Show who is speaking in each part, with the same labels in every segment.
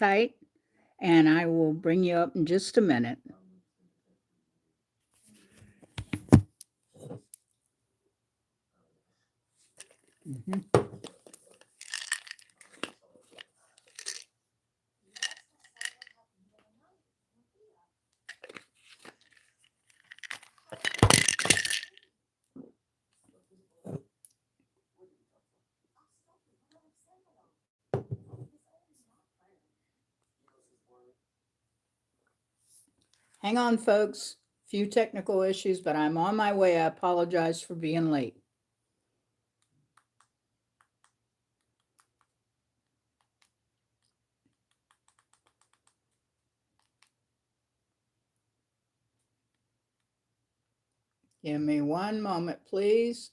Speaker 1: tight, and I will bring you up in just a minute. Mm-hmm. Hang on, folks. Few technical issues, but I'm on my way. I apologize for being late. Give me one moment, please.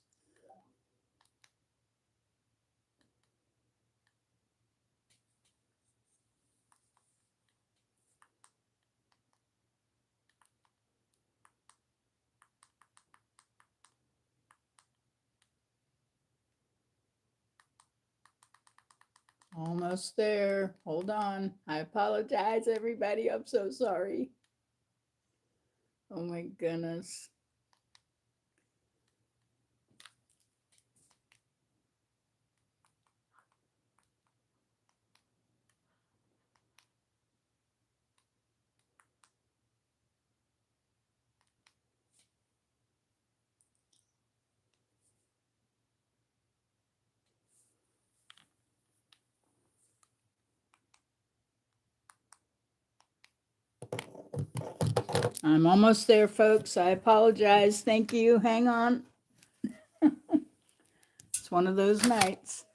Speaker 1: Almost there. Hold on. I apologize, everybody. I'm so sorry. Oh my goodness. I'm almost there, folks. I apologize. Thank you. Hang on. It's one of those nights.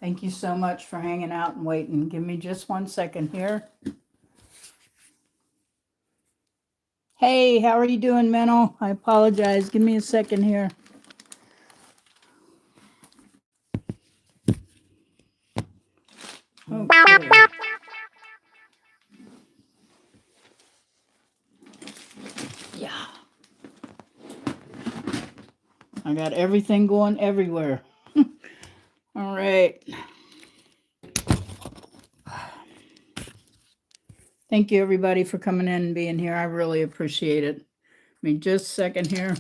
Speaker 1: Thank you so much for hanging out and waiting. Give me just 1 second here. Hey, how are you doing, Mental? I apologize. Give me a second here. Okay. Yeah. I got everything going everywhere. All right. Thank you, everybody, for coming in and being here. I really appreciate it. Give me just a second here.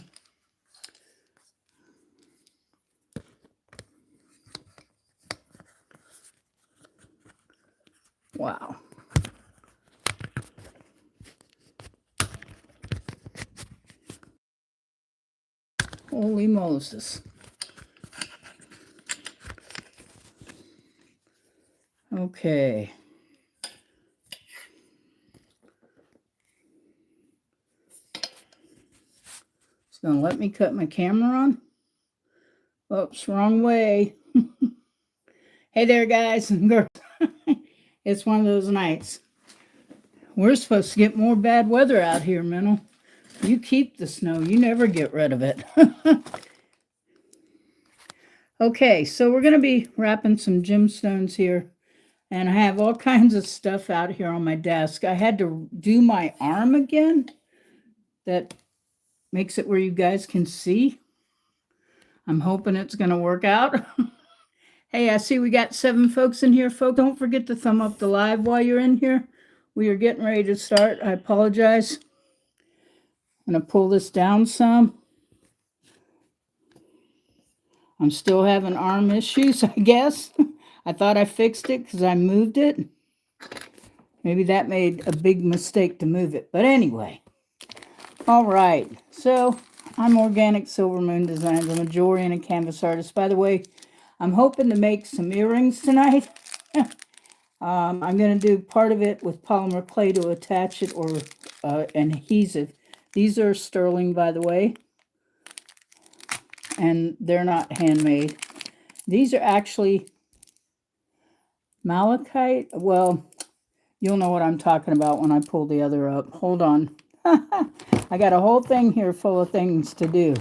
Speaker 1: Wow. Holy Moses. Okay. It's going to let me cut my camera on. Oops, wrong way. Hey there, guys and girls. It's one of those nights. We're supposed to get more bad weather out here, Mental. You keep the snow. You never get rid of it. Okay, so we're going to be wrapping some gemstones here. And I have all kinds of stuff out here on my desk. I had to do my arm again. That makes it where you guys can see. I'm hoping it's going to work out. Hey, I see we got 7 folks in here. Folks, don't forget to thumb up the live while you're in here. We are getting ready to start. I apologize. I'm going to pull this down some. I'm still having arm issues, I guess. I thought I fixed it because I moved it. Maybe that made a big mistake to move it. But anyway. All right. So I'm Organic Silver Moon Designs. I'm a jewelry and a canvas artist. By the way, I'm hoping to make some earrings tonight. I'm going to do part of it with polymer clay to attach it or an adhesive. These are sterling, by the way. And they're not handmade. These are actually malachite. Well, you'll know what I'm talking about when I pull the other up. Hold on. I got a whole thing here full of things to do.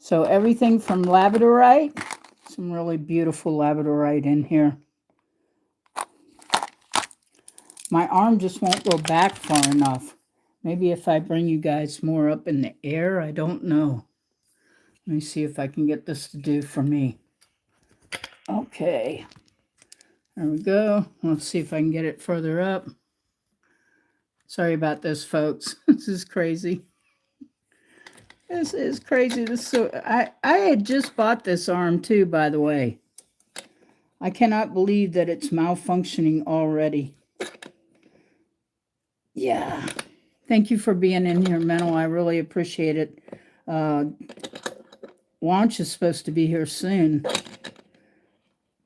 Speaker 1: So everything from labradorite, some really beautiful labradorite in here. My arm just won't go back far enough. Maybe if I bring you guys more up in the air, I don't know. Let me see if I can get this to do for me. Okay. There we go. Let's see if I can get it further up. Sorry about this, folks. This is crazy. This is crazy. I had just bought this arm too, by the way. I cannot believe that it's malfunctioning already. Yeah. Thank you for being in here, Mental. I really appreciate it. Launch is supposed to be here soon.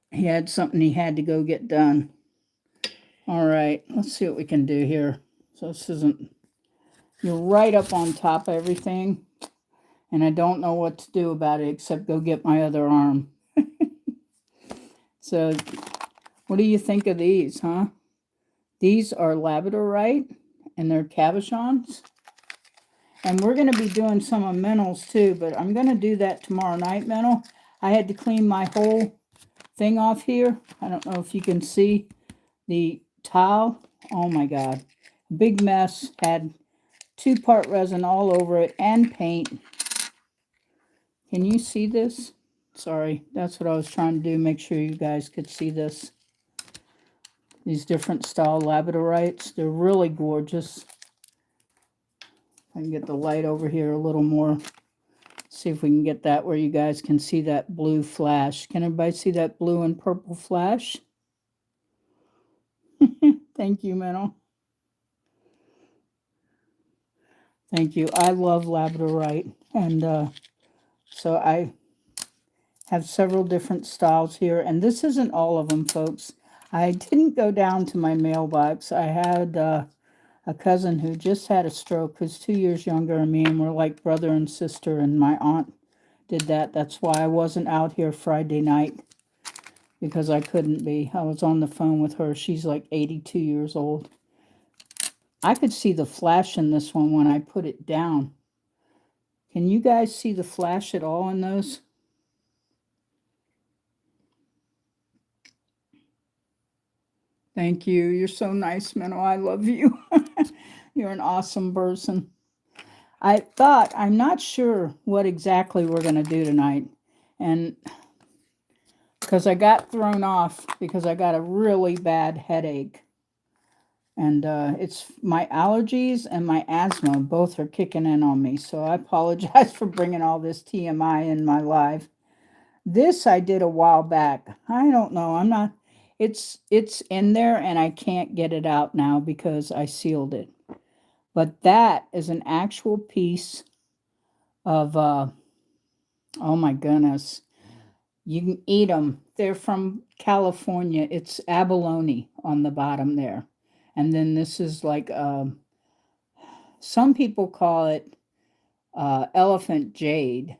Speaker 1: He had something he had to go get done. All right, let's see what we can do here. So this isn't, you're right up on top of everything, and I don't know what to do about it except go get my other arm. So what do you think of these, huh? These are labradorite, and they're cabochons. And we're going to be doing some of Mental's too, but I'm going to do that tomorrow night, Mental. I had to clean my whole thing off here. I don't know if you can see the tile. Oh my God. Big mess. Had 2-part resin all over it and paint. Can you see this? Sorry, that's what I was trying to do. Make sure you guys could see this. These different style labradorites. They're really gorgeous. I can get the light over here a little more. See if we can get that where you guys can see that blue flash. Can everybody see that blue and purple flash? Thank you, Mental. Thank you. I love labradorite. And so I have several different styles here. And this isn't all of them, folks. I didn't go down to my mailbox. I had a cousin who just had a stroke, who's 2 years younger than me, and we're like brother and sister, and my aunt did that. That's why I wasn't out here Friday night, because I couldn't be. I was on the phone with her. She's like 82 years old. I could see the flash in this one when I put it down. Can you guys see the flash at all in those? Thank you. You're so nice, Menno. I love you. You're an awesome person. I'm not sure what exactly we're going to do tonight. And because I got thrown off because I got a really bad headache. And it's my allergies and my asthma both are kicking in on me. So I apologize for bringing all this TMI in my life. This I did a while back. I don't know. I'm not. It's in there and I can't get it out now because I sealed it. But that is an actual piece of, oh my goodness. You can eat them. They're from California. It's abalone on the bottom there. And then this is like, some people call it elephant jade.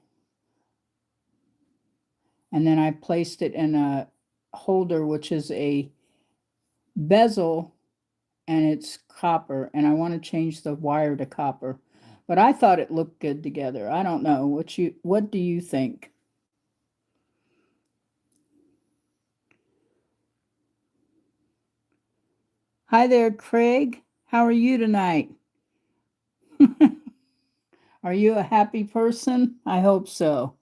Speaker 1: And then I placed it in a holder, which is a bezel, and it's copper. And I want to change the wire to copper. But I thought it looked good together. I don't know. What do you think? Hi there, Craig. How are you tonight? Are you a happy person? I hope so.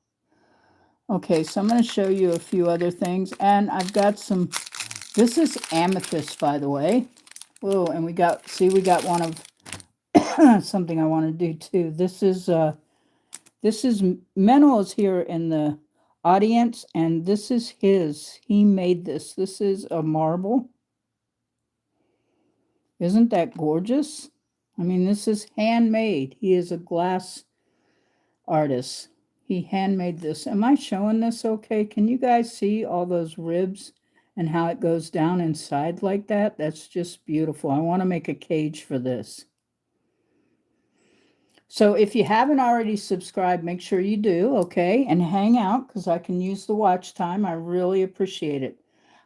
Speaker 1: Okay, so I'm going to show you a few other things. And I've got some, this is amethyst, by the way. Whoa, and we got one of something I want to do too. This is Menno is here in the audience, and this is his. He made this. This is a marble. Isn't that gorgeous? I mean, this is handmade. He is a glass artist. He handmade this. Am I showing this okay? Can you guys see all those ribs and how it goes down inside like that? That's just beautiful. I want to make a cage for this. So if you haven't already subscribed, make sure you do, okay? And hang out because I can use the watch time. I really appreciate it.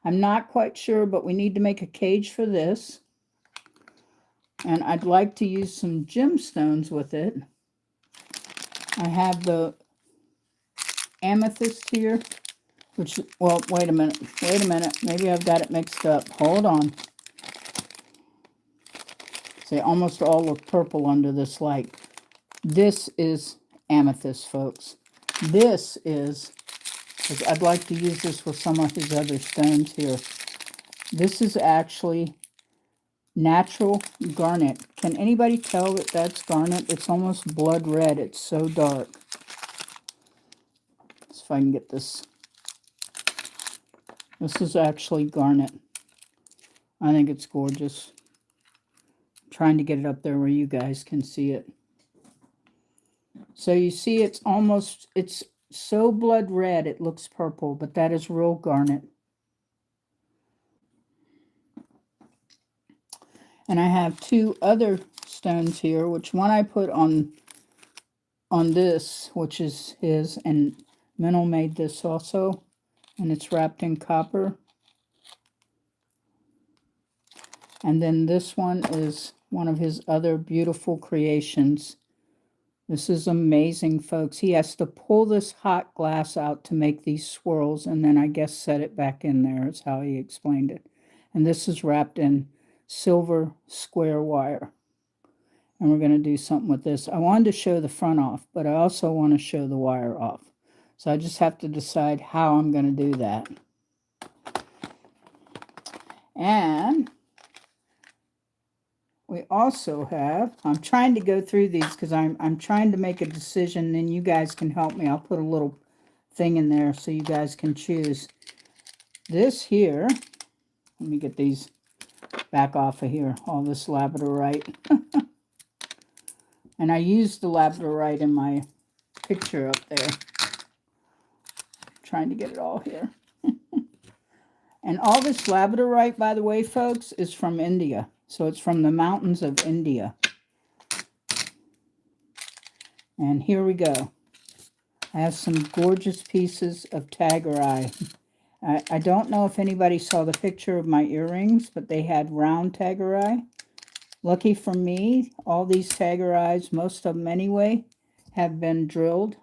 Speaker 1: I'm not quite sure, but we need to make a cage for this. And I'd like to use some gemstones with it. I have the amethyst here, which, well, wait a minute. Maybe I've got it mixed up. Hold on. They almost all look purple under this light. This is amethyst, folks. This is, I'd like to use this with some of his other stones here. This is actually natural garnet. Can anybody tell that that's garnet? It's almost blood red. It's so dark. Let's see if I can get this. This is actually garnet. I think it's gorgeous. I'm trying to get it up there where you guys can see it. So you see it's so blood red it looks purple, but that is real garnet. And I have two other stones here, which one I put on this, which is his, and Minnow made this also, and it's wrapped in copper. And then this one is one of his other beautiful creations. This is amazing, folks. He has to pull this hot glass out to make these swirls, and then I guess set it back in there is how he explained it. And this is wrapped in silver square wire. And we're going to do something with this. I wanted to show the front off, but I also want to show the wire off. So I just have to decide how I'm going to do that. And we also have, I'm trying to go through these because I'm trying to make a decision, and you guys can help me. I'll put a little thing in there so you guys can choose. This here, let me get these back off of here, all this labradorite. And I used the labradorite in my picture up there. Trying to get it all here. And all this labradorite, by the way, folks, is from India. So it's from the mountains of India. And here we go. I have some gorgeous pieces of taggereye. I don't know if anybody saw the picture of my earrings, but they had round taggereye. Lucky for me, all these taggereyes, most of them anyway, have been drilled.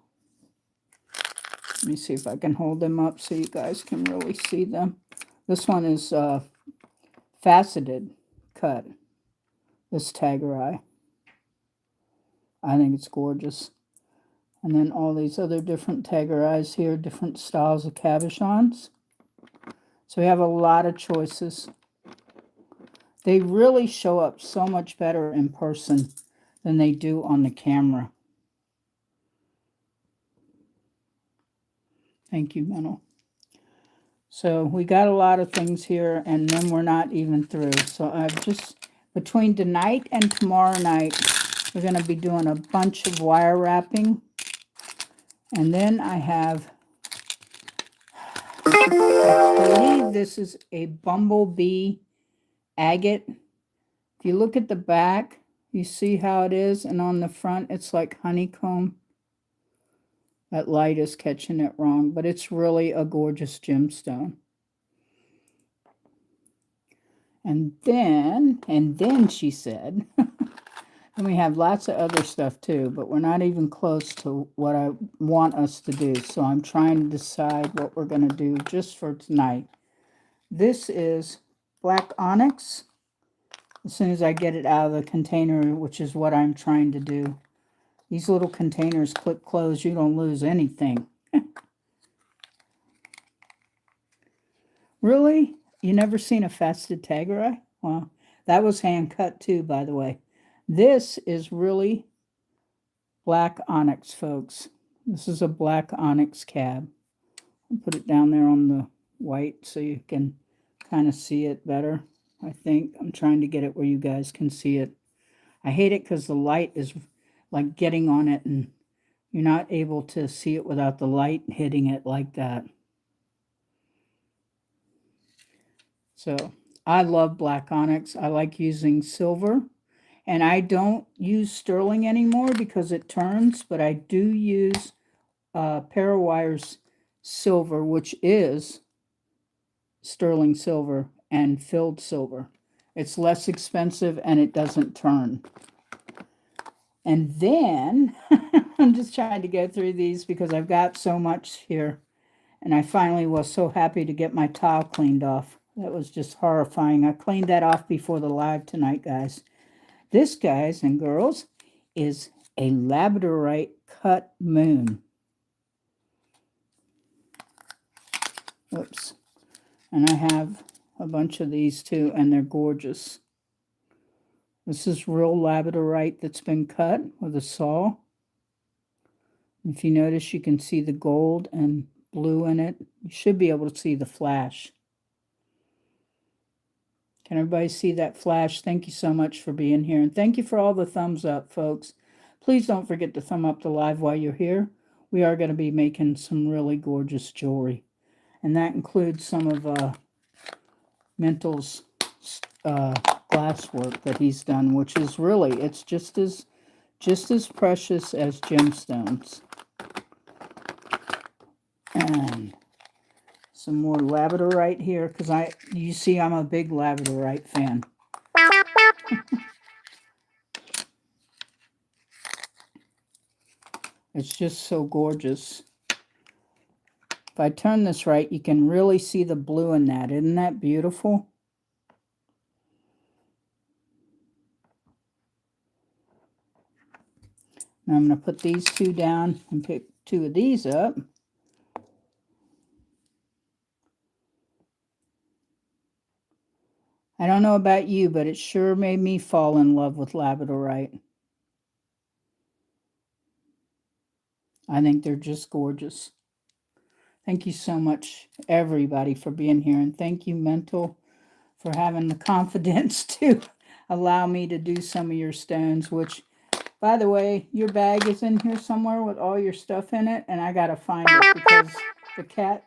Speaker 1: Let me see if I can hold them up so you guys can really see them. This one is faceted cut, this taggereye. I think it's gorgeous. And then all these other different taggereyes here, different styles of cabochons. So we have a lot of choices. They really show up so much better in person than they do on the camera. Thank you, Minnow. So we got a lot of things here, and then we're not even through. So I've just, between tonight and tomorrow night, we're going to be doing a bunch of wire wrapping. And then I have, I believe this is a bumblebee agate. If you look at the back, you see how it is, and on the front, it's like honeycomb. That light is catching it wrong, but it's really a gorgeous gemstone. And then she said, and we have lots of other stuff too, but we're not even close to what I want us to do. So I'm trying to decide what we're going to do just for tonight. This is black onyx. As soon as I get it out of the container, which is what I'm trying to do. These little containers clip closed, you don't lose anything. Really? You never seen a faceted taggereye? Well, that was hand cut too, by the way. This is really black onyx, folks. This is a black onyx cab. I'll put it down there on the white so you can kind of see it better. I think I'm trying to get it where you guys can see it. I hate it because the light is like getting on it and you're not able to see it without the light hitting it like that. So I love black onyx. I like using silver, and I don't use sterling anymore because it turns, but I do use Parawires silver, which is sterling silver and filled silver. It's less expensive and it doesn't turn. And then I'm just trying to go through these because I've got so much here. And I finally was so happy to get my tile cleaned off. That was just horrifying. I cleaned that off before the live tonight, guys. This, guys and girls, is a labradorite cut moon. Oops. And I have a bunch of these too, and they're gorgeous. This is real labradorite that's been cut with a saw. If you notice, you can see the gold and blue in it. You should be able to see the flash. Can everybody see that flash? Thank you so much for being here. And thank you for all the thumbs up, folks. Please don't forget to thumb up the live while you're here. We are going to be making some really gorgeous jewelry. And that includes some of Mental's glass work that he's done, which is really, it's just as precious as gemstones. And some more labradorite here, because you see I'm a big labradorite fan. It's just so gorgeous. If I turn this right, you can really see the blue in that. Isn't that beautiful? Now I'm going to put these two down and pick two of these up. I don't know about you, but it sure made me fall in love with labradorite. I think they're just gorgeous. Thank you so much, everybody, for being here. And thank you, Mental, for having the confidence to allow me to do some of your stones, which, by the way, your bag is in here somewhere with all your stuff in it, and I got to find it because the cat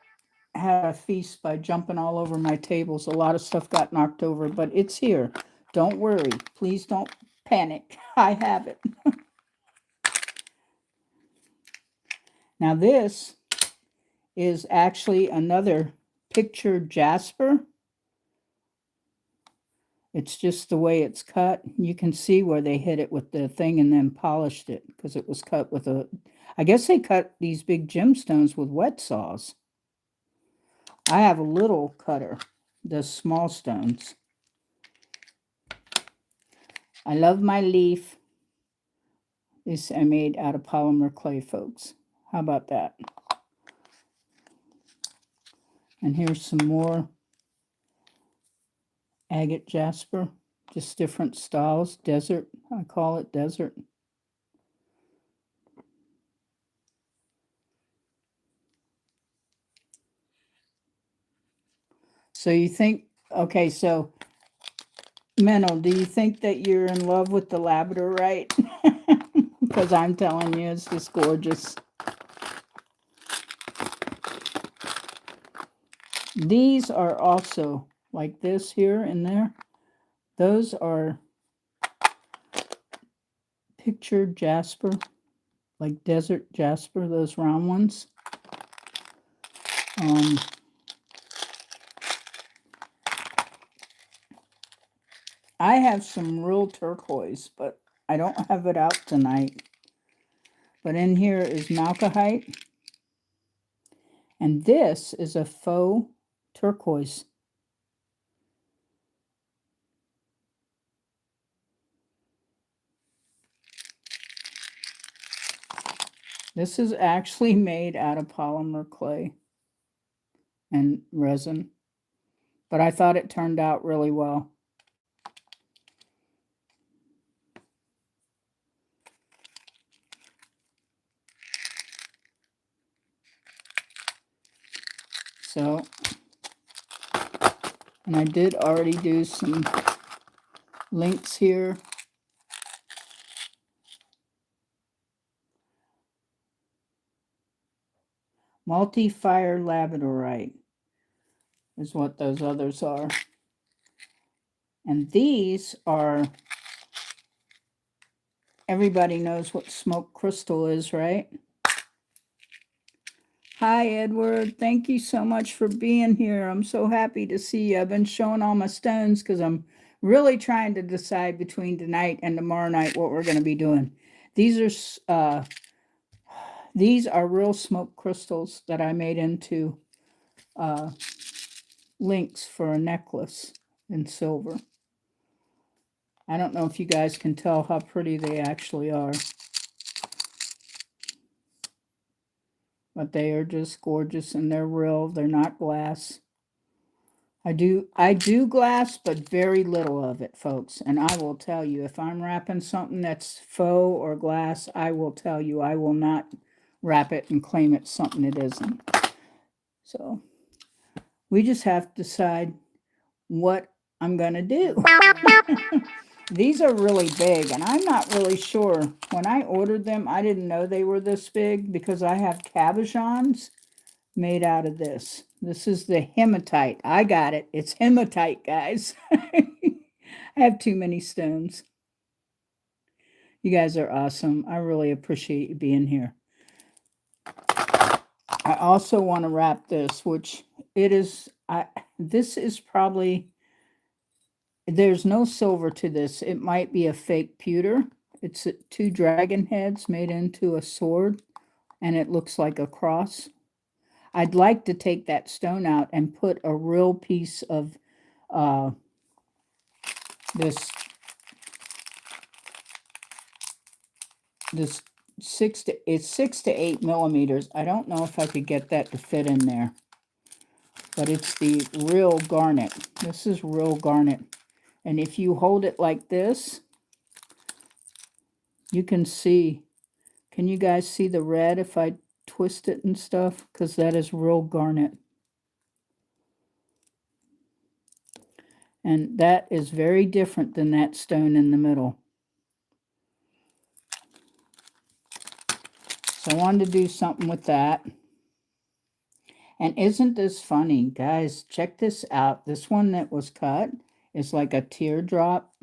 Speaker 1: had a feast by jumping all over my tables. A lot of stuff got knocked over, but it's here. Don't worry. Please don't panic. I have it. Now this is actually another picture jasper. It's just the way it's cut. You can see where they hit it with the thing and then polished it because it was cut with I guess they cut these big gemstones with wet saws. I have a little cutter, the small stones. I love my leaf. This I made out of polymer clay, folks. How about that? And here's some more agate jasper, just different styles. Desert, I call it desert. So you think, okay, so Mental, do you think that you're in love with the labradorite? Because I'm telling you, it's just gorgeous. These are also like this here and there. Those are picture jasper, like desert jasper, those round ones. I have some real turquoise, but I don't have it out tonight. But in here is malachite. And this is a faux turquoise. This is actually made out of polymer clay and resin. But I thought it turned out really well. So, and I did already do some links here. Multi-fire labradorite is what those others are. And these are, everybody knows what smoke crystal is, right? Hi, Edward. Thank you so much for being here. I'm so happy to see you. I've been showing all my stones because I'm really trying to decide between tonight and tomorrow night what we're going to be doing. These are real smoke crystals that I made into links for a necklace in silver. I don't know if you guys can tell how pretty they actually are. But they are just gorgeous, and they're real. They're not glass. I do glass, but very little of it, folks. And I will tell you, if I'm wrapping something that's faux or glass, I will tell you, I will not wrap it and claim it's something it isn't. So we just have to decide what I'm going to do. These are really big, and I'm not really sure. When I ordered them, I didn't know they were this big because I have cabochons made out of this. This is the hematite. I got it. It's hematite, guys. I have too many stones. You guys are awesome. I really appreciate you being here. I also want to wrap this, which it is, this is probably, there's no silver to this. It might be a fake pewter. It's 2 dragon heads made into a sword, and it looks like a cross. I'd like to take that stone out and put a real piece of this 6 to 8 millimeters. I don't know if I could get that to fit in there, but it's the real garnet. This is real garnet, and if you hold it like this, you can see. Can you guys see the red if I twist it and stuff? Because that is real garnet. And that is very different than that stone in the middle. So I wanted to do something with that. And isn't this funny? Guys, check this out. This one that was cut is like a teardrop.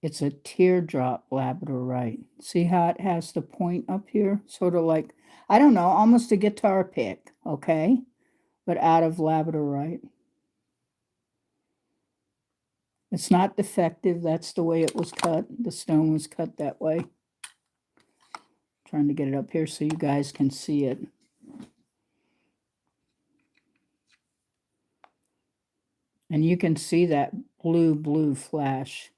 Speaker 1: It's a teardrop labradorite. See how it has the point up here? Sort of like, I don't know, almost a guitar pick, okay? But out of labradorite. It's not defective. That's the way it was cut. The stone was cut that way. Trying to get it up here so you guys can see it. And you can see that blue flash.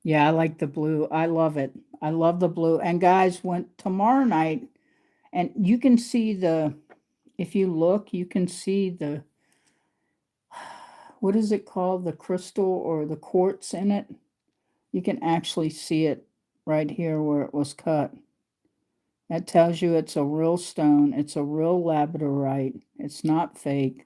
Speaker 1: Yeah, I like the blue. I love it. I love the blue. And guys, when tomorrow night, and you can see the, if you look, you can see the, what is it called? The crystal or the quartz in it. You can actually see it right here where it was cut. That tells you it's a real stone. It's a real labradorite. It's not fake.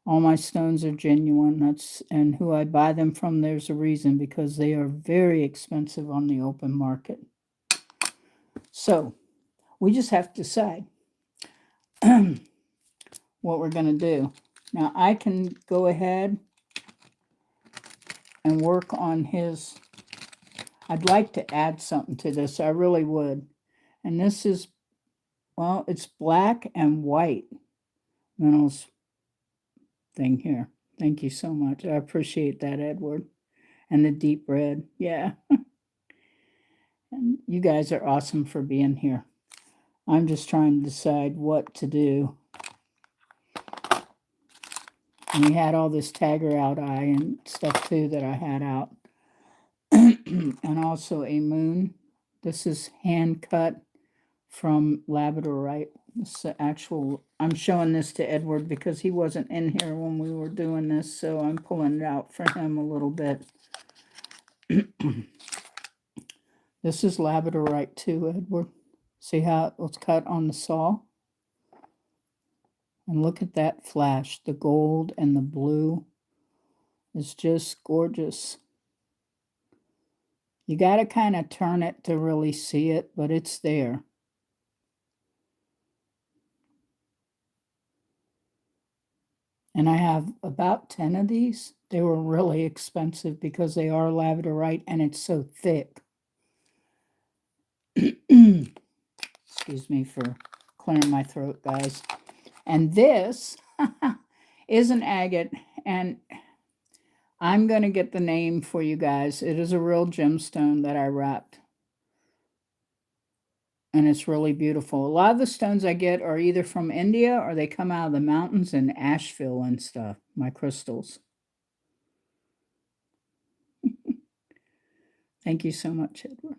Speaker 1: All my stones are genuine. And who I buy them from, there's a reason, because they are very expensive on the open market. So we just have to decide what we're going to do. Now I can go ahead and work on his. I'd like to add something to this. I really would. And this is, well, it's black and white minerals thing here. Thank you so much. I appreciate that, Edward. And the deep red. Yeah. And you guys are awesome for being here. I'm just trying to decide what to do. And we had all this tagger out eye and stuff too that I had out. And also a moon. This is hand cut from labradorite. This is the actual, I'm showing this to Edward because he wasn't in here when we were doing this, so I'm pulling it out for him a little bit. This is labradorite too, Edward. See how it was cut on the saw? And look at that flash. The gold and the blue is just gorgeous. You got to kind of turn it to really see it, but it's there. And I have about 10 of these. They were really expensive because they are labradorite and it's so thick. Excuse me for clearing my throat, guys. And this is an agate, and I'm going to get the name for you guys. It is a real gemstone that I wrapped. And it's really beautiful. A lot of the stones I get are either from India or they come out of the mountains in Asheville and stuff, my crystals. Thank you so much, Edward.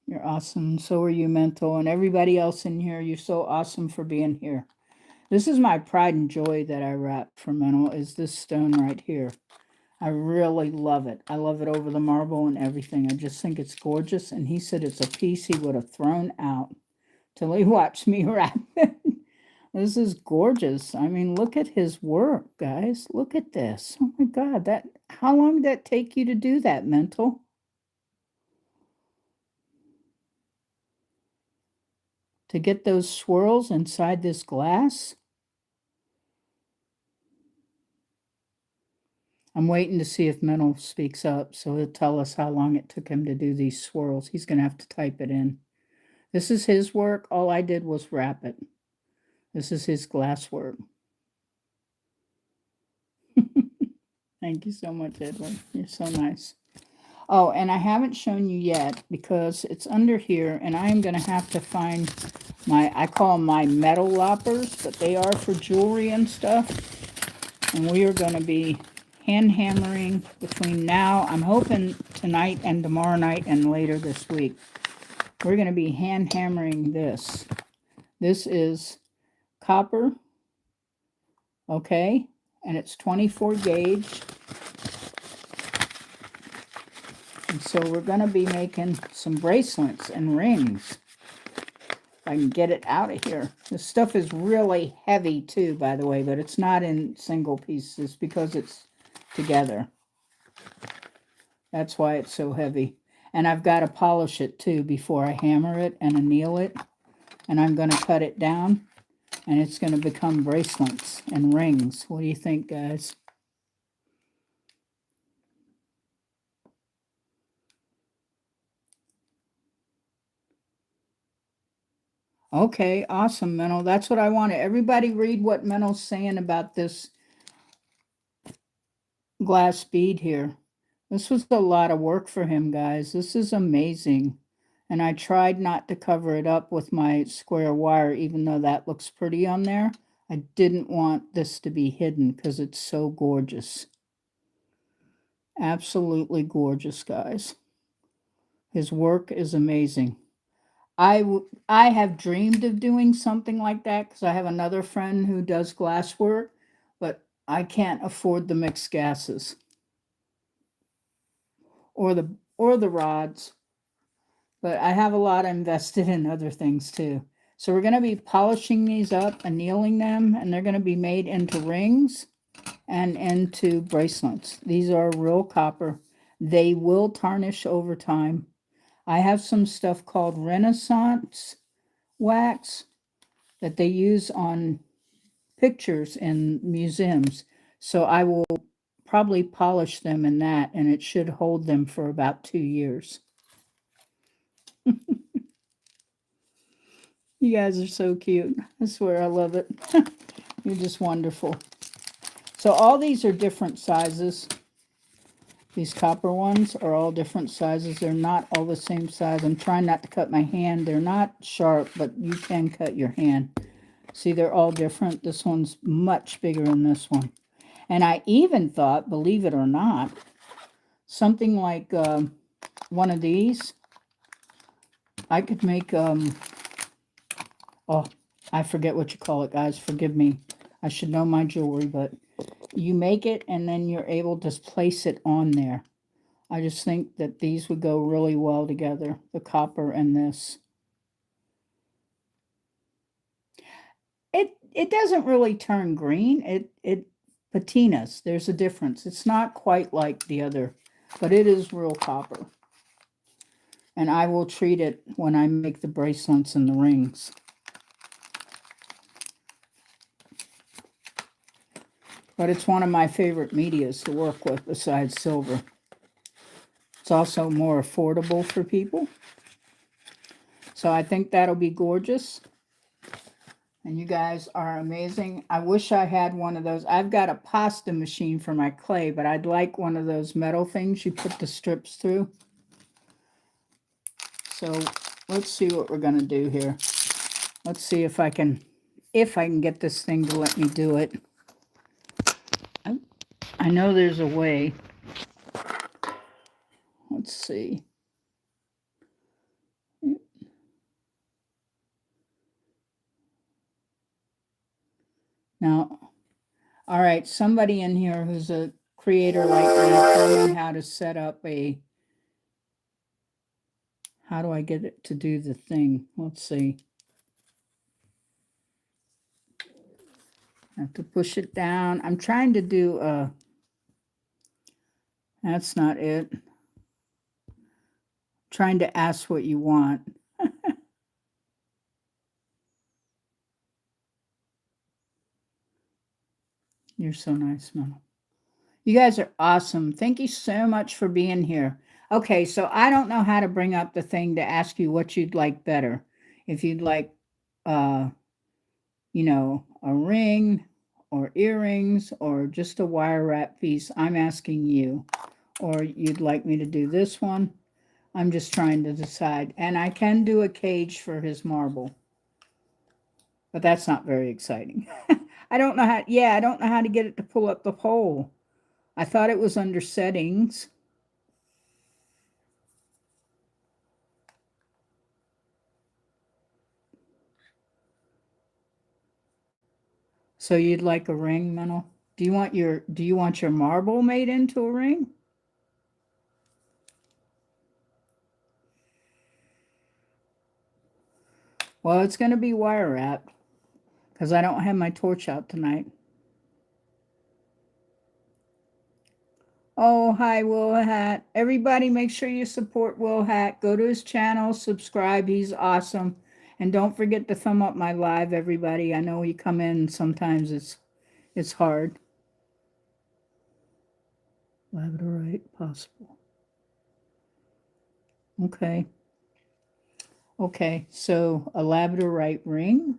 Speaker 1: You're awesome. So are you, Mental. And everybody else in here, you're so awesome for being here. This is my pride and joy that I wrapped for Mental, is this stone right here. I really love it. I love it over the marble and everything. I just think it's gorgeous. And he said it's a piece he would have thrown out till he watched me wrap it. This is gorgeous. I mean, look at his work, guys. Look at this. Oh my God, how long did that take you to do that, Mental? To get those swirls inside this glass? I'm waiting to see if Mental speaks up, so he'll tell us how long it took him to do these swirls. He's going to have to type it in. This is his work. All I did was wrap it. This is his glass work. Thank you so much, Edward. You're so nice. Oh, and I haven't shown you yet because it's under here, and I am going to have to find I call them my metal loppers, but they are for jewelry and stuff. And we are going to be hand hammering between now, I'm hoping tonight and tomorrow night and later this week. We're going to be hand hammering this. This is copper, okay, and it's 24 gauge. And so we're going to be making some bracelets and rings. If I can get it out of here. This stuff is really heavy too, by the way, but it's not in single pieces because it's together. That's why it's so heavy. And I've got to polish it too before I hammer it and anneal it. And I'm going to cut it down, and it's going to become bracelets and rings. What do you think, guys? Okay, awesome, Mental. That's what I wanted. Everybody read what Mental's saying about this glass bead here. This was a lot of work for him, guys. This is amazing. And I tried not to cover it up with my square wire, even though that looks pretty on there. I didn't want this to be hidden because it's so gorgeous. Absolutely gorgeous, guys. His work is amazing. I have dreamed of doing something like that because I have another friend who does glass work, but I can't afford the mixed gases or the rods. But I have a lot invested in other things too. So we're going to be polishing these up, annealing them, and they're going to be made into rings and into bracelets. These are real copper. They will tarnish over time. I have some stuff called Renaissance wax that they use on pictures in museums. So I will probably polish them in that, and it should hold them for about 2 years. You guys are so cute. I swear I love it. You're just wonderful. So all these are different sizes. These copper ones are all different sizes. They're not all the same size. I'm trying not to cut my hand. They're not sharp, but you can cut your hand. See, they're all different. This one's much bigger than this one. And I even thought, believe it or not, something like one of these, I could make, oh, I forget what you call it, guys. Forgive me. I should know my jewelry, but you make it and then you're able to place it on there. I just think that these would go really well together, the copper and this. It doesn't really turn green. It patinas. There's a difference. It's not quite like the other, but it is real copper. And I will treat it when I make the bracelets and the rings. But it's one of my favorite medias to work with besides silver. It's also more affordable for people. So I think that'll be gorgeous. And you guys are amazing. I wish I had one of those. I've got a pasta machine for my clay, but I'd like one of those metal things you put the strips through. So let's see what we're going to do here. Let's see if I can get this thing to let me do it. I know there's a way. Let's see. Now, all right, somebody in here who's a creator like me, tell me how to set up a, how do I get it to do the thing? Let's see. I have to push it down. I'm trying to do that's not it. Trying to ask what you want. You're so nice, Mel. You guys are awesome. Thank you so much for being here. Okay, so I don't know how to bring up the thing to ask you what you'd like better. If you'd like, you know, a ring or earrings or just a wire wrap piece, I'm asking you. Or you'd like me to do this one. I'm just trying to decide. And I can do a cage for his marble. But that's not very exciting. I don't know how, yeah, I don't know how to get it to pull up the pole. I thought it was under settings. So you'd like a ring, Menel? Do you want your marble made into a ring? Well, it's going to be wire wrapped because I don't have my torch out tonight. Oh, hi, Will Hat. Everybody, make sure you support Will Hat. Go to his channel, subscribe. He's awesome. And don't forget to thumb up my live, everybody. I know you come in sometimes it's hard. Labradorite possible. Okay. Okay, so a labradorite ring.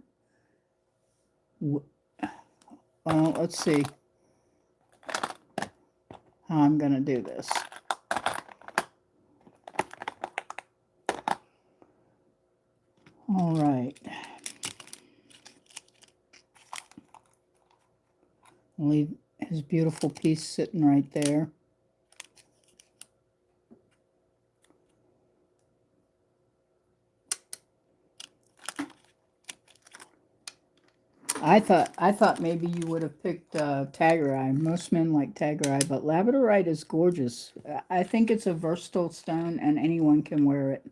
Speaker 1: Let's see how I'm going to do this. All right. Leave his beautiful piece sitting right there. I thought maybe you would have picked Taggereye. Most men like Taggereye, but labradorite is gorgeous. I think it's a versatile stone and anyone can wear it.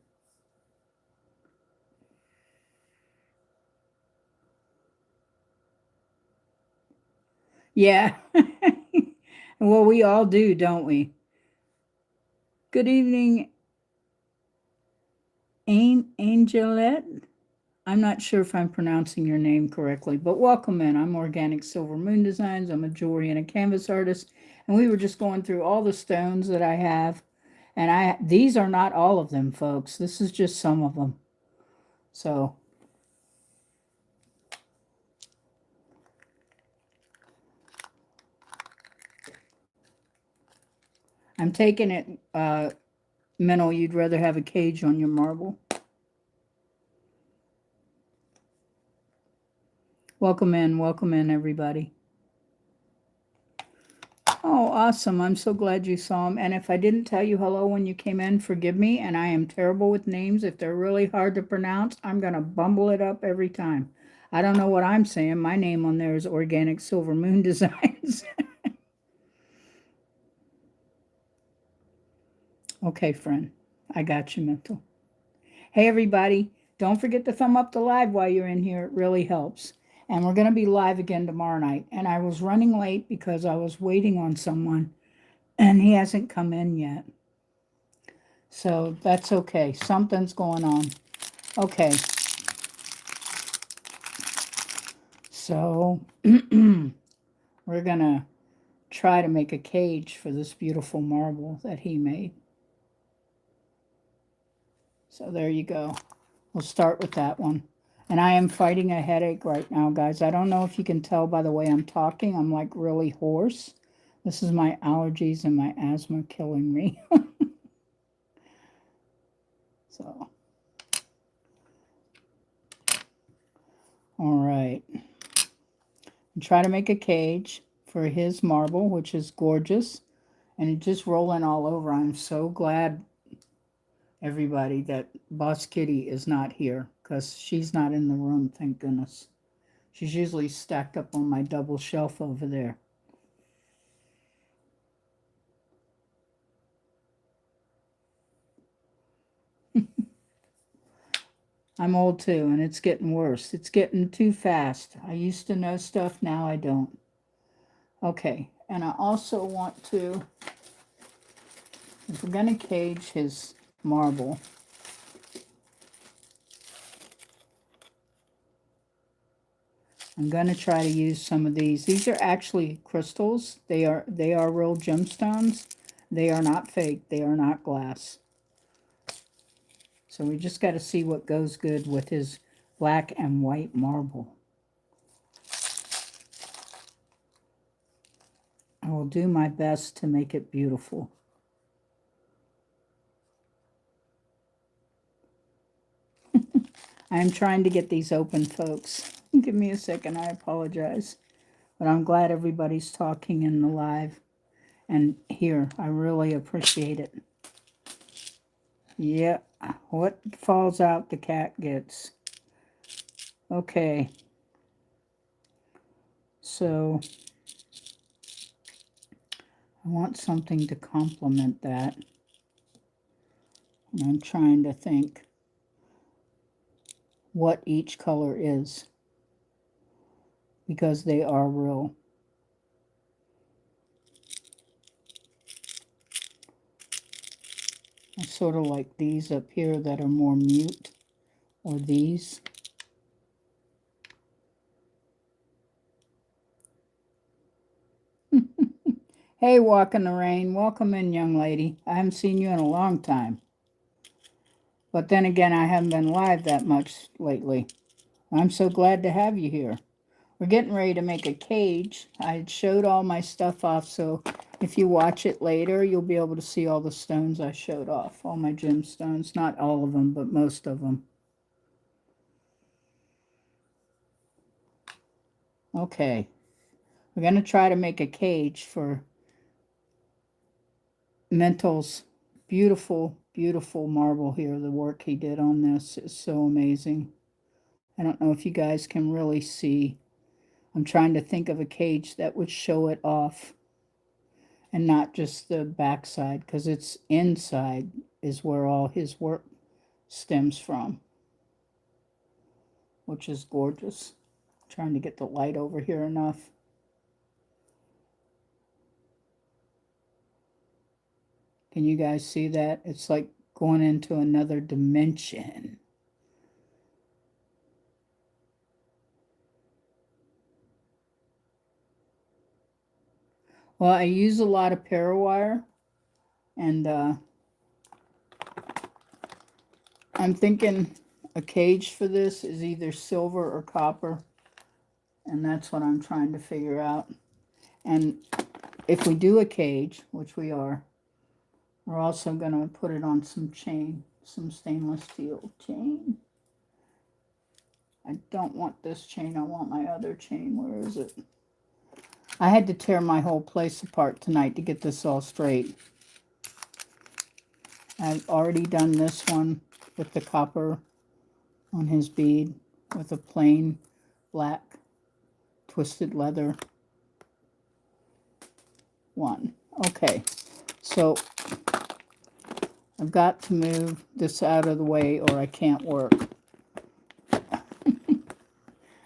Speaker 1: Yeah. Well, we all do, don't we? Good evening, Angelette. I'm not sure if I'm pronouncing your name correctly, but welcome in. I'm Organic Silver Moon Designs. I'm a jewelry and a canvas artist, and we were just going through all the stones that I have, and these are not all of them, folks. This is just some of them. So I'm taking it mental. You'd rather have a cage on your marble. Welcome in, everybody. Oh, awesome. I'm so glad you saw him. And if I didn't tell you hello when you came in, forgive me. And I am terrible with names. If they're really hard to pronounce, I'm going to bumble it up every time. I don't know what I'm saying. My name on there is Organic Silver Moon Designs. Okay, friend. I got you, mental. Hey, everybody. Don't forget to thumb up the live while you're in here. It really helps. And we're going to be live again tomorrow night. And I was running late because I was waiting on someone. And he hasn't come in yet. So that's okay. Something's going on. Okay. So we're going to try to make a cage for this beautiful marble that he made. So there you go. We'll start with that one. And I am fighting a headache right now, guys. I don't know if you can tell by the way I'm talking. I'm like really hoarse. This is my allergies and my asthma killing me. So, all right. Try to make a cage for his marble, which is gorgeous. And it's just rolling all over. I'm so glad, everybody, that Boss Kitty is not here, because she's not in the room, thank goodness. She's usually stacked up on my double shelf over there. I'm old too, and it's getting worse. It's getting too fast. I used to know stuff, now I don't. Okay, and I also want to, if we're going to cage his marble, I'm going to try to use some of these. These are actually crystals. They are real gemstones. They are not fake. They are not glass. So we just got to see what goes good with his black and white marble. I will do my best to make it beautiful. I am trying to get these open, folks. Give me a second, I apologize. But I'm glad everybody's talking in the live and here. I really appreciate it. Yeah, what falls out the cat gets. Okay. So I want something to complement that. And I'm trying to think what each color is, because they are real. I sort of like these up here that are more mute, or these. Hey, Walk in the Rain. Welcome in, young lady. I haven't seen you in a long time. But then again, I haven't been live that much lately. I'm so glad to have you here. We're getting ready to make a cage. I showed all my stuff off, so if you watch it later, you'll be able to see all the stones I showed off. All my gemstones. Not all of them, but most of them. Okay. We're going to try to make a cage for Mental's beautiful, beautiful marble here. The work he did on this is so amazing. I don't know if you guys can really see. I'm trying to think of a cage that would show it off and not just the backside, because it's inside is where all his work stems from, which is gorgeous. Trying to get the light over here enough. Can you guys see that? It's like going into another dimension. Well, I use a lot of parawire, and I'm thinking a cage for this is either silver or copper, and that's what I'm trying to figure out. And if we do a cage, which we are, we're also going to put it on some chain, some stainless steel chain. I don't want this chain, I want my other chain. Where is it? I had to tear my whole place apart tonight to get this all straight. I've already done this one with the copper on his bead with a plain black twisted leather one. Okay, so I've got to move this out of the way or I can't work.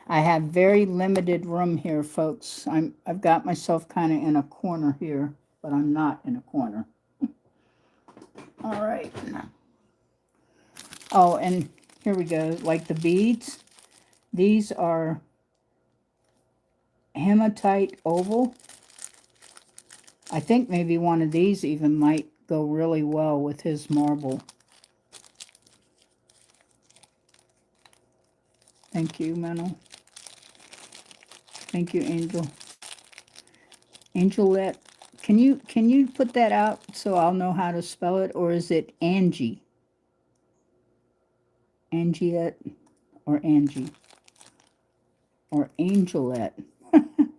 Speaker 1: I have very limited room here, folks. I've got myself kind of in a corner here, but I'm not in a corner. All right. Oh, and here we go. Like the beads, these are hematite oval. I think maybe one of these even might go really well with his marble. Thank you, Mental. Thank you, Angel. Angelette, can you put that out so I'll know how to spell it, or is it Angie? Angiette or Angie? Or Angelette?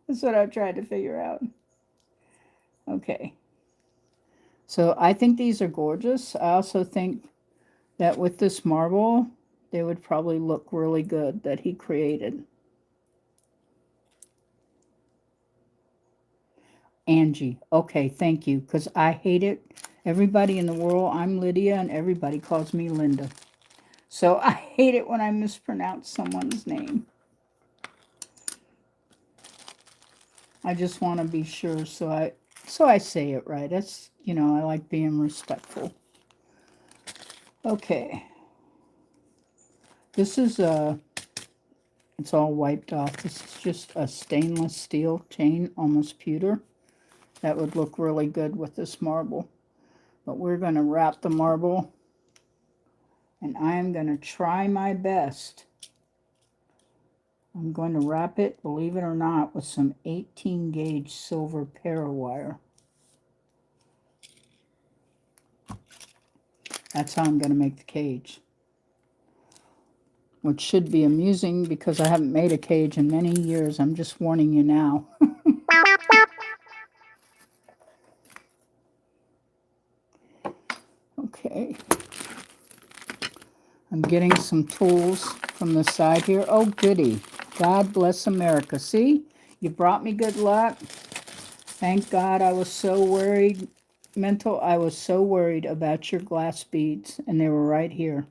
Speaker 1: That's what I tried to figure out. Okay. So I think these are gorgeous. I also think that with this marble, they would probably look really good that he created. Angie. Okay, thank you, because I hate it. Everybody in the world, I'm Lydia, and everybody calls me Linda. So I hate it when I mispronounce someone's name. I just want to be sure, so I say it right. That's, you know, I like being respectful. Okay. This is it's all wiped off. This is just a stainless steel chain, almost pewter. That would look really good with this marble. But we're going to wrap the marble, and I am going to try my best. I'm going to wrap it, believe it or not, with some 18 gauge silver parawire. That's how I'm going to make the cage. Which should be amusing because I haven't made a cage in many years. I'm just warning you now. Okay. I'm getting some tools from the side here. Oh, goody. God bless America. See? You brought me good luck. Thank God. I was so worried. Mental, I was so worried about your glass beads, and they were right here.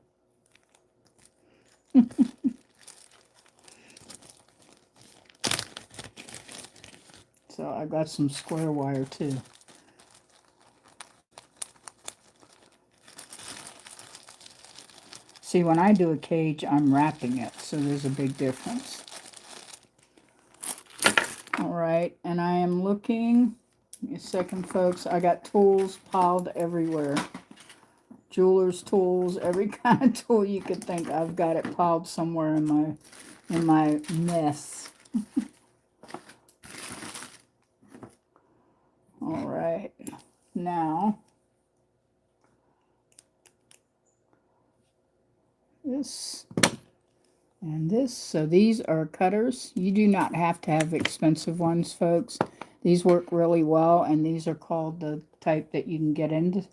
Speaker 1: So I got some square wire too. See, when I do a cage, I'm wrapping it, so there's a big difference. All right, and I am looking, give me a second, folks. I got tools piled everywhere. Jeweler's tools, every kind of tool you could think. I've got it piled somewhere in my mess. All right, now this and this. So these are cutters. You do not have to have expensive ones, folks. These work really well, and these are called the type that you can get into,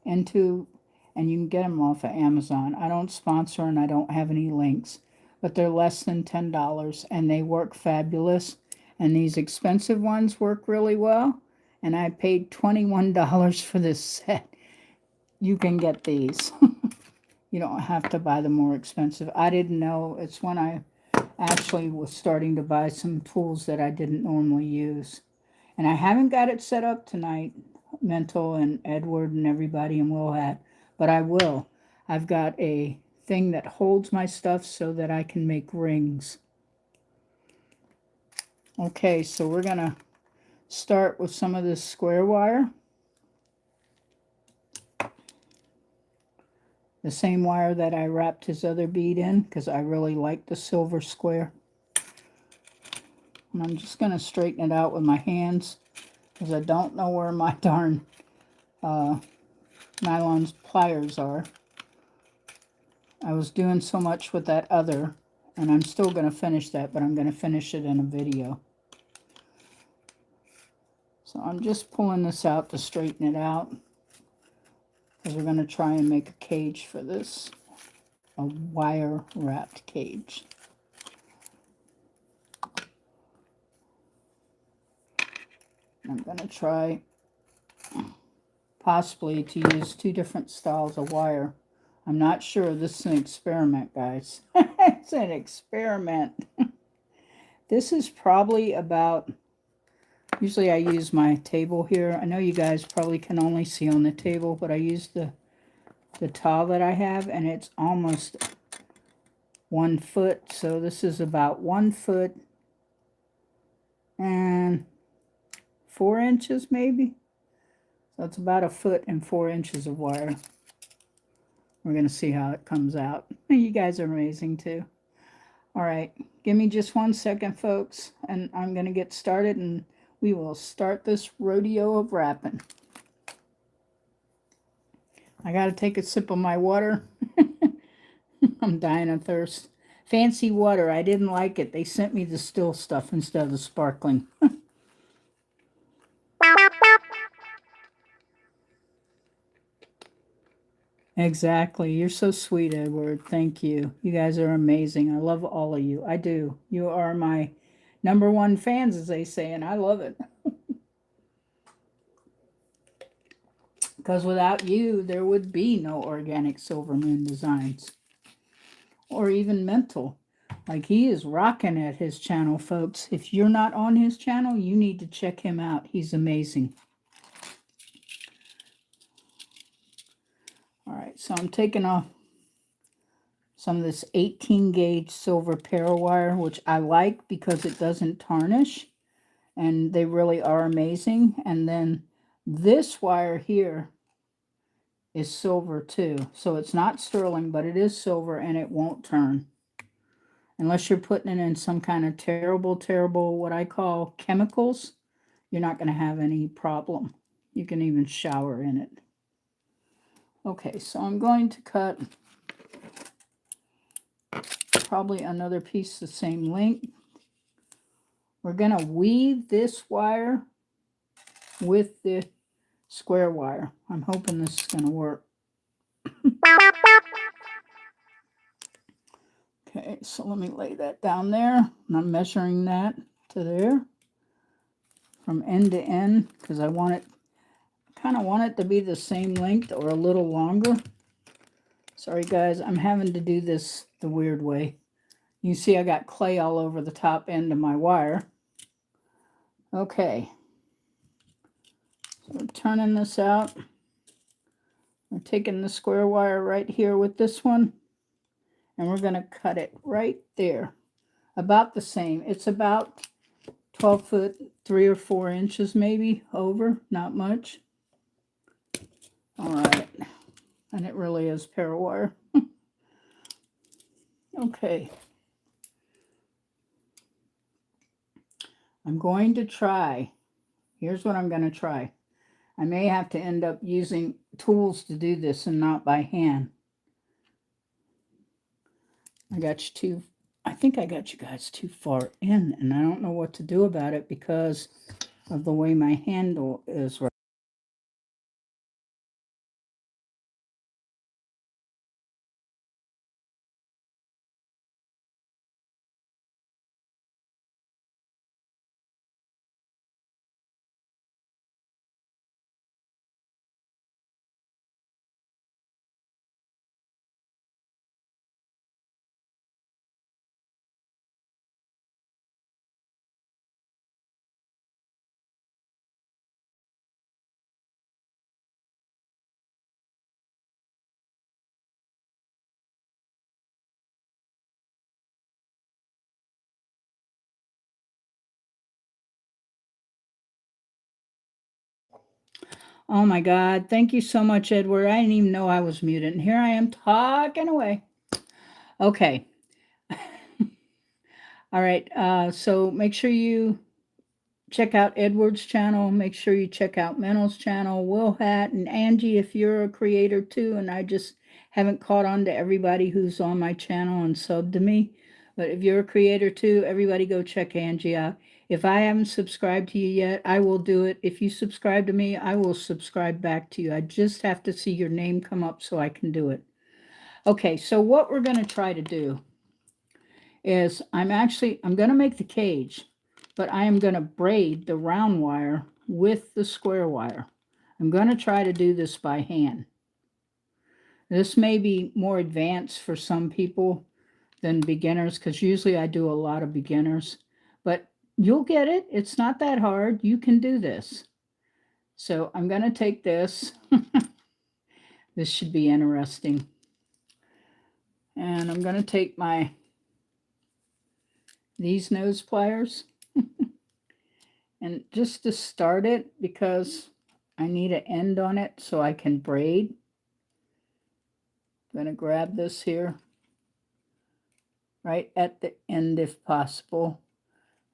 Speaker 1: and you can get them off of Amazon. I don't sponsor, and I don't have any links, but they're less than $10, and they work fabulous. And these expensive ones work really well, and I paid $21 for this set. You can get these. You don't have to buy the more expensive. I didn't know. It's when I actually was starting to buy some tools that I didn't normally use. And I haven't got it set up tonight, Mental and Edward and everybody and Will had, but I will. I've got a thing that holds my stuff so that I can make rings. Okay, so we're going to start with some of this square wire. The same wire that I wrapped his other bead in, because I really like the silver square. And I'm just going to straighten it out with my hands, because I don't know where my darn nylon pliers are. I was doing so much with that other, and I'm still going to finish that, but I'm going to finish it in a video. So I'm just pulling this out to straighten it out, because we're going to try and make a cage for this, a wire wrapped cage. I'm going to try possibly to use 2 different styles of wire. I'm not sure. This is an experiment, guys. It's an experiment. This is probably about, usually I use my table here. I know you guys probably can only see on the table, but I use the towel that I have, and it's almost 1 foot. So this is about 1 foot and 4 inches maybe. So it's about 1 foot and 4 inches of wire. We're going to see how it comes out. You guys are amazing too. All right, give me just 1 second, folks, and I'm going to get started, and we will start this rodeo of wrapping. I got to take a sip of my water. I'm dying of thirst. Fancy water. I didn't like it. They sent me the still stuff instead of the sparkling. Exactly. You're so sweet, Edward. Thank you. You guys are amazing. I love all of you. I do. You are my #1 fans, as they say, and I love it. Because without you, there would be no organic Silver Moon designs. Or even mental. Like, he is rocking at his channel, folks. If you're not on his channel, you need to check him out. He's amazing. All right, so I'm taking off some of this 18 gauge silver parawire, which I like because it doesn't tarnish, and they really are amazing. And then this wire here is silver too, so it's not sterling, but it is silver, and it won't turn unless you're putting it in some kind of terrible what I call chemicals. You're not going to have any problem. You can even shower in it. Okay, so I'm going to cut probably another piece the same length. We're going to weave this wire with the square wire. I'm hoping this is going to work. Okay, so let me lay that down there. And I'm measuring that to there from end to end because I want it, kind of want it to be the same length or a little longer. Sorry guys, I'm having to do this the weird way. You see I got clay all over the top end of my wire. Okay, so we're turning this out. We're taking the square wire right here with this one, and we're going to cut it right there. About the same. It's about 12 foot, 3 or 4 inches maybe over, not much. All right, and it really is parawire. Okay. I'm going to try. Here's what I'm going to try. I may have to end up using tools to do this and not by hand. I think I got you guys too far in, and I don't know what to do about it because of the way my handle is right. Oh my God. Thank you so much, Edward. I didn't even know I was muted. And here I am talking away. Okay. All right. So make sure you check out Edward's channel. Make sure you check out Mental's channel, Will Hat, and Angie if you're a creator too. And I just haven't caught on to everybody who's on my channel and subbed to me. But if you're a creator too, everybody go check Angie out. If I haven't subscribed to you yet, I will do it. If you subscribe to me, I will subscribe back to you. I just have to see your name come up so I can do it. Okay, so what we're going to try to do is I'm going to make the cage, but I am going to braid the round wire with the square wire. I'm going to try to do this by hand. This may be more advanced for some people than beginners, because usually I do a lot of beginners, but you'll get it. It's not that hard. You can do this. So I'm going to take this. This should be interesting. And I'm going to take these nose pliers and just to start it, because I need an end on it so I can braid. I'm going to grab this here right at the end if possible.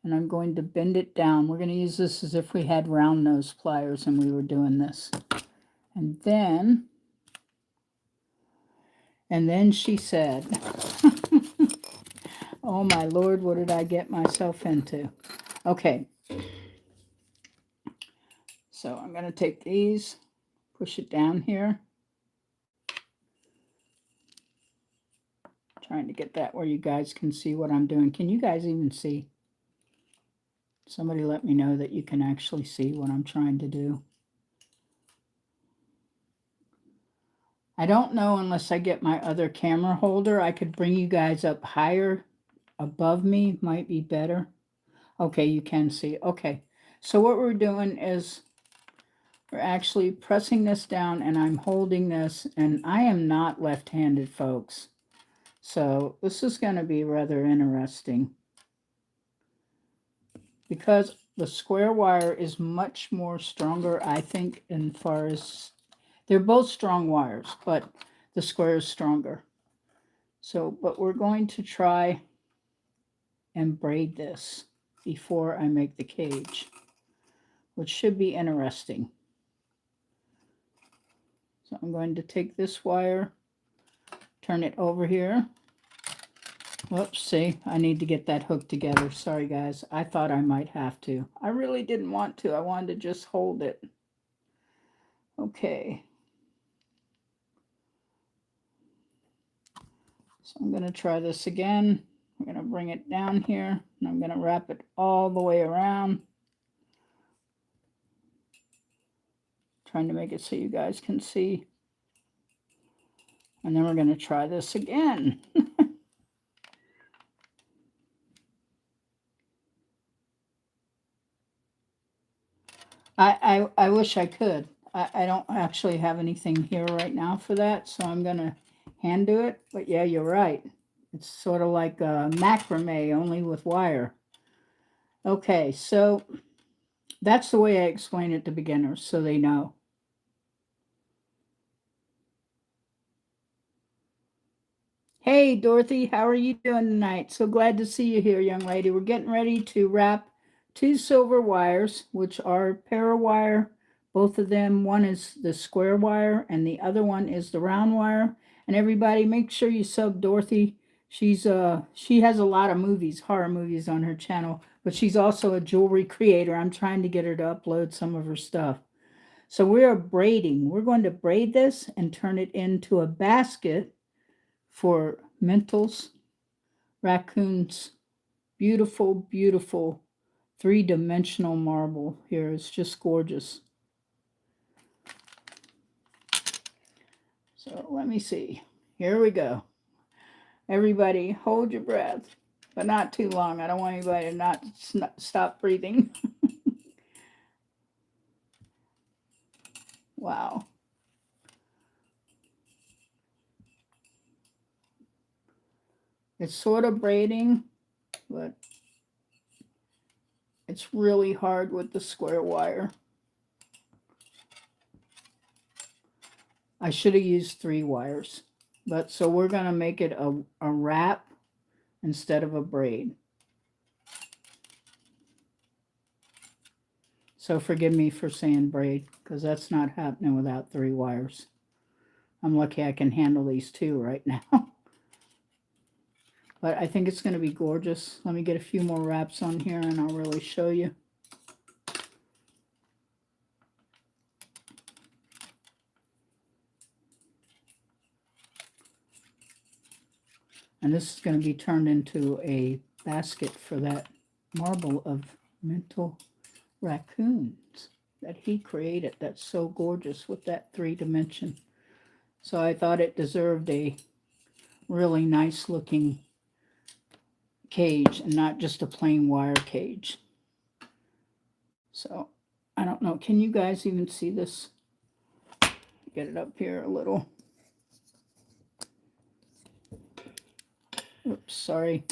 Speaker 1: And I'm going to bend it down. We're going to use this as if we had round nose pliers and we were doing this. And then she said, oh my Lord, what did I get myself into? Okay. So I'm going to take these, push it down here. Trying to get that where you guys can see what I'm doing. Can you guys even see? Somebody let me know that you can actually see what I'm trying to do. I don't know unless I get my other camera holder. I could bring you guys up higher above me. Might be better. Okay, you can see. Okay, so what we're doing is we're actually pressing this down and I'm holding this, and I am not left-handed, folks. So this is going to be rather interesting because the square wire is much more stronger, I think, as far as they're both strong wires, but the square is stronger. So, but we're going to try and braid this before I make the cage, which should be interesting. So I'm going to take this wire, turn it over here. Whoops, see, I need to get that hook together. Sorry, guys. I thought I might have to. I really didn't want to. I wanted to just hold it. Okay. So I'm going to try this again. I'm going to bring it down here, and I'm going to wrap it all the way around. Trying to make it so you guys can see. And then we're going to try this again. I wish I could. I don't actually have anything here right now for that, so I'm going to hand do it. But yeah, you're right. It's sort of like macrame, only with wire. Okay, so that's the way I explain it to beginners, so they know. Hey, Dorothy, how are you doing tonight? So glad to see you here, young lady. We're getting ready to wrap 2 silver wires, which are para wire. Both of them, one is the square wire and the other one is the round wire. And everybody, make sure you sub Dorothy. She has a lot of movies, horror movies on her channel, but she's also a jewelry creator. I'm trying to get her to upload some of her stuff. So we are braiding. We're going to braid this and turn it into a basket for Mentals, raccoons. Beautiful, beautiful three-dimensional marble here. It's just gorgeous. So let me see. Here we go. Everybody hold your breath, but not too long. I don't want anybody to not stop breathing. Wow. It's sort of braiding, but it's really hard with the square wire. I should have used 3 wires, but so we're going to make it a wrap instead of a braid. So forgive me for saying braid, because that's not happening without 3 wires. I'm lucky I can handle these 2 right now. But I think it's going to be gorgeous. Let me get a few more wraps on here and I'll really show you. And this is going to be turned into a basket for that marble of mental raccoons that he created. That's so gorgeous with that 3-dimension. So I thought it deserved a really nice looking cage and not just a plain wire cage. So I don't know, can you guys even see this? Get it up here a little. Oops, sorry.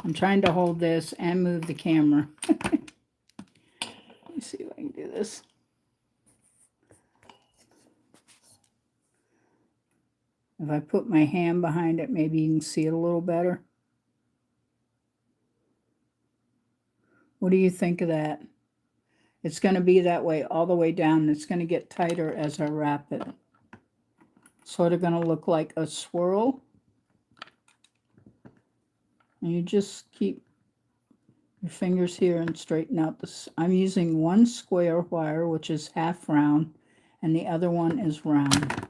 Speaker 1: I'm trying to hold this and move the camera. Let me see if I can do this. If I put my hand behind it, maybe you can see it a little better. What do you think of that? It's going to be that way all the way down. It's going to get tighter as I wrap it. Sort of going to look like a swirl. And you just keep your fingers here and straighten out this. I'm using one square wire, which is half round, and the other one is round.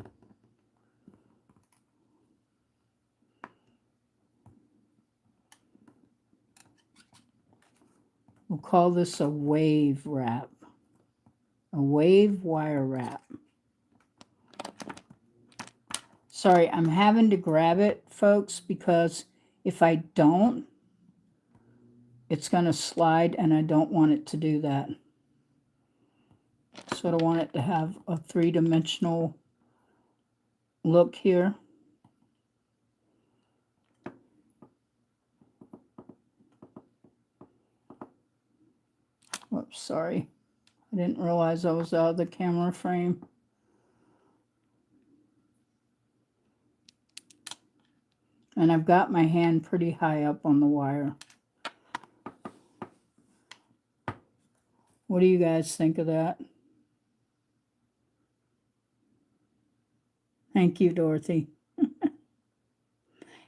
Speaker 1: We'll call this a wave wrap. A wave wire wrap. Sorry, I'm having to grab it, folks, because if I don't, it's going to slide, and I don't want it to do that. Sort of want it to have a three-dimensional look here. Whoops, sorry. I didn't realize I was out of the camera frame. And I've got my hand pretty high up on the wire. What do you guys think of that? Thank you, Dorothy.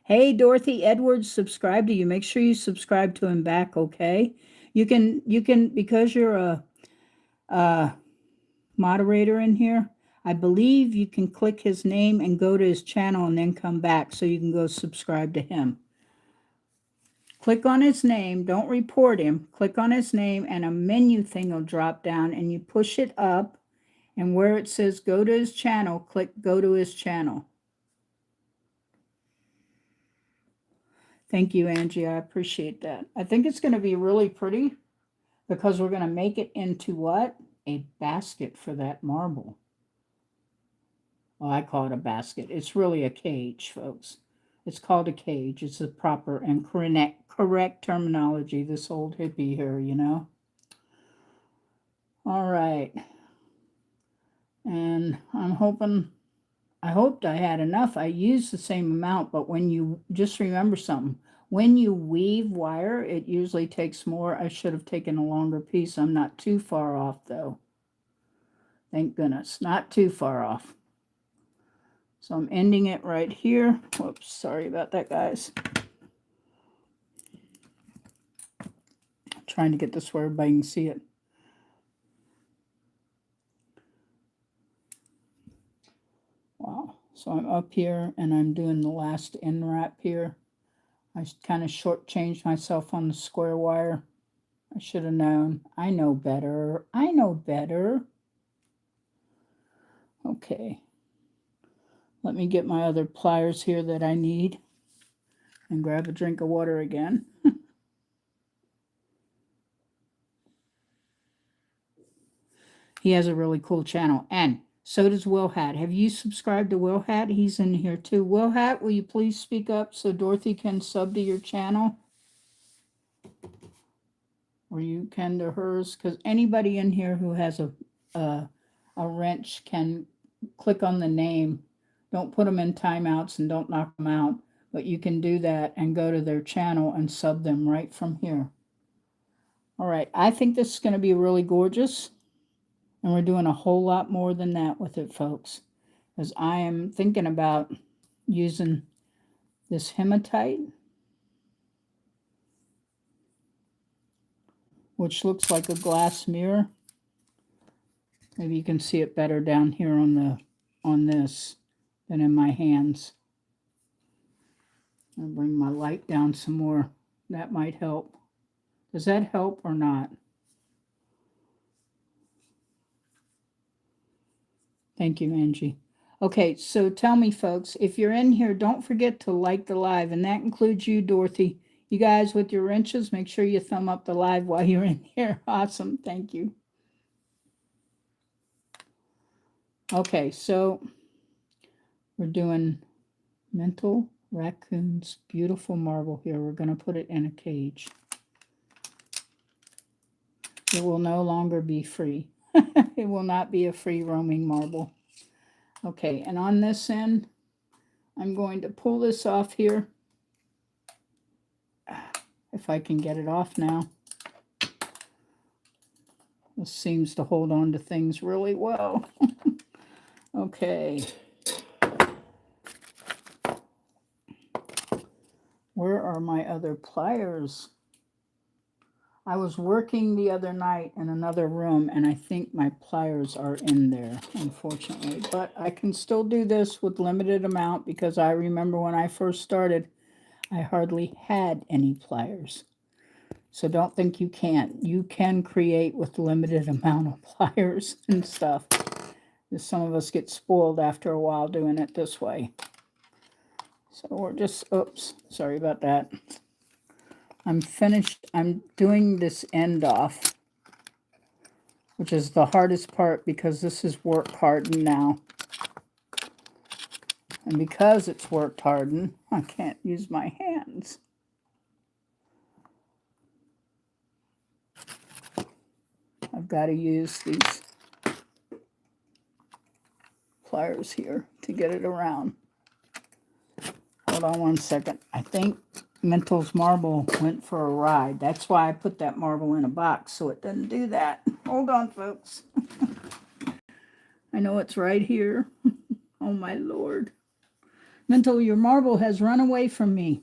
Speaker 1: Hey, Dorothy Edwards, subscribe to you. Make sure you subscribe to him back, okay? You can, because you're a moderator in here, I believe you can click his name and go to his channel and then come back so you can go subscribe to him. Click on his name. Don't report him. Click on his name and a menu thing will drop down and you push it up, and where it says go to his channel, click go to his channel. Thank you, Angie. I appreciate that. I think it's going to be really pretty because we're going to make it into what? A basket for that marble. Well, I call it a basket. It's really a cage, folks. It's called a cage. It's a proper and correct terminology. This old hippie here, you know. All right. And I hoped I had enough. I used the same amount, but when you, just remember something. When you weave wire, it usually takes more. I should have taken a longer piece. I'm not too far off, though. Thank goodness. Not too far off. So I'm ending it right here. Whoops, sorry about that, guys. I'm trying to get this where everybody can see it. Wow. So I'm up here and I'm doing the last end wrap here. I kind of shortchanged myself on the square wire. I should have known. I know better. I know better. Okay. Let me get my other pliers here that I need and grab a drink of water again. He has a really cool channel, and so does Will Hat. Have you subscribed to Will Hat? He's in here too. Will Hat, will you please speak up so Dorothy can sub to your channel? Or you can to hers, because anybody in here who has a wrench can click on the name. Don't put them in timeouts and don't knock them out, but you can do that and go to their channel and sub them right from here. All right, I think this is going to be really gorgeous, and we're doing a whole lot more than that with it, folks, because I am thinking about using this hematite, which looks like a glass mirror. Maybe you can see it better down here on this than in my hands. I'll bring my light down some more. That might help. Does that help or not? Thank you, Angie. Okay, so tell me, folks, if you're in here, don't forget to like the live, and that includes you, Dorothy. You guys with your wrenches, make sure you thumb up the live while you're in here. Awesome. Thank you. Okay, so we're doing Mental Raccoon's beautiful marble here. We're going to put it in a cage. It will no longer be free. It will not be a free roaming marble. Okay, and on this end, I'm going to pull this off here. If I can get it off now. This seems to hold on to things really well. Okay. Where are my other pliers? I was working the other night in another room, and I think my pliers are in there, unfortunately. But I can still do this with limited amount because I remember when I first started, I hardly had any pliers. So don't think you can't. You can create with limited amount of pliers and stuff. Some of us get spoiled after a while doing it this way. So we're just, oops, sorry about that. I'm finished. I'm doing this end off, which is the hardest part because this is work hardened now. And because it's worked hardened, I can't use my hands. I've got to use these pliers here to get it around. Hold on one second. I think Mental's marble went for a ride. That's why I put that marble in a box, so it doesn't do that. Hold on, folks. I know it's right here. Oh, my Lord. Mental, your marble has run away from me.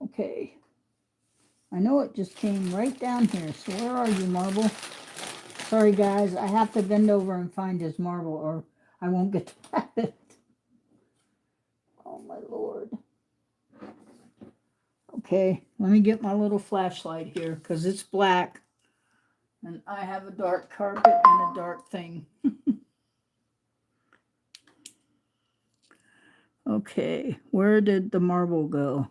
Speaker 1: Okay. I know it just came right down here. So where are you, marble? Sorry, guys. I have to bend over and find his marble, or I won't get to have it. Oh, my Lord. Okay, let me get my little flashlight here because it's black and I have a dark carpet and a dark thing. Okay, where did the marble go?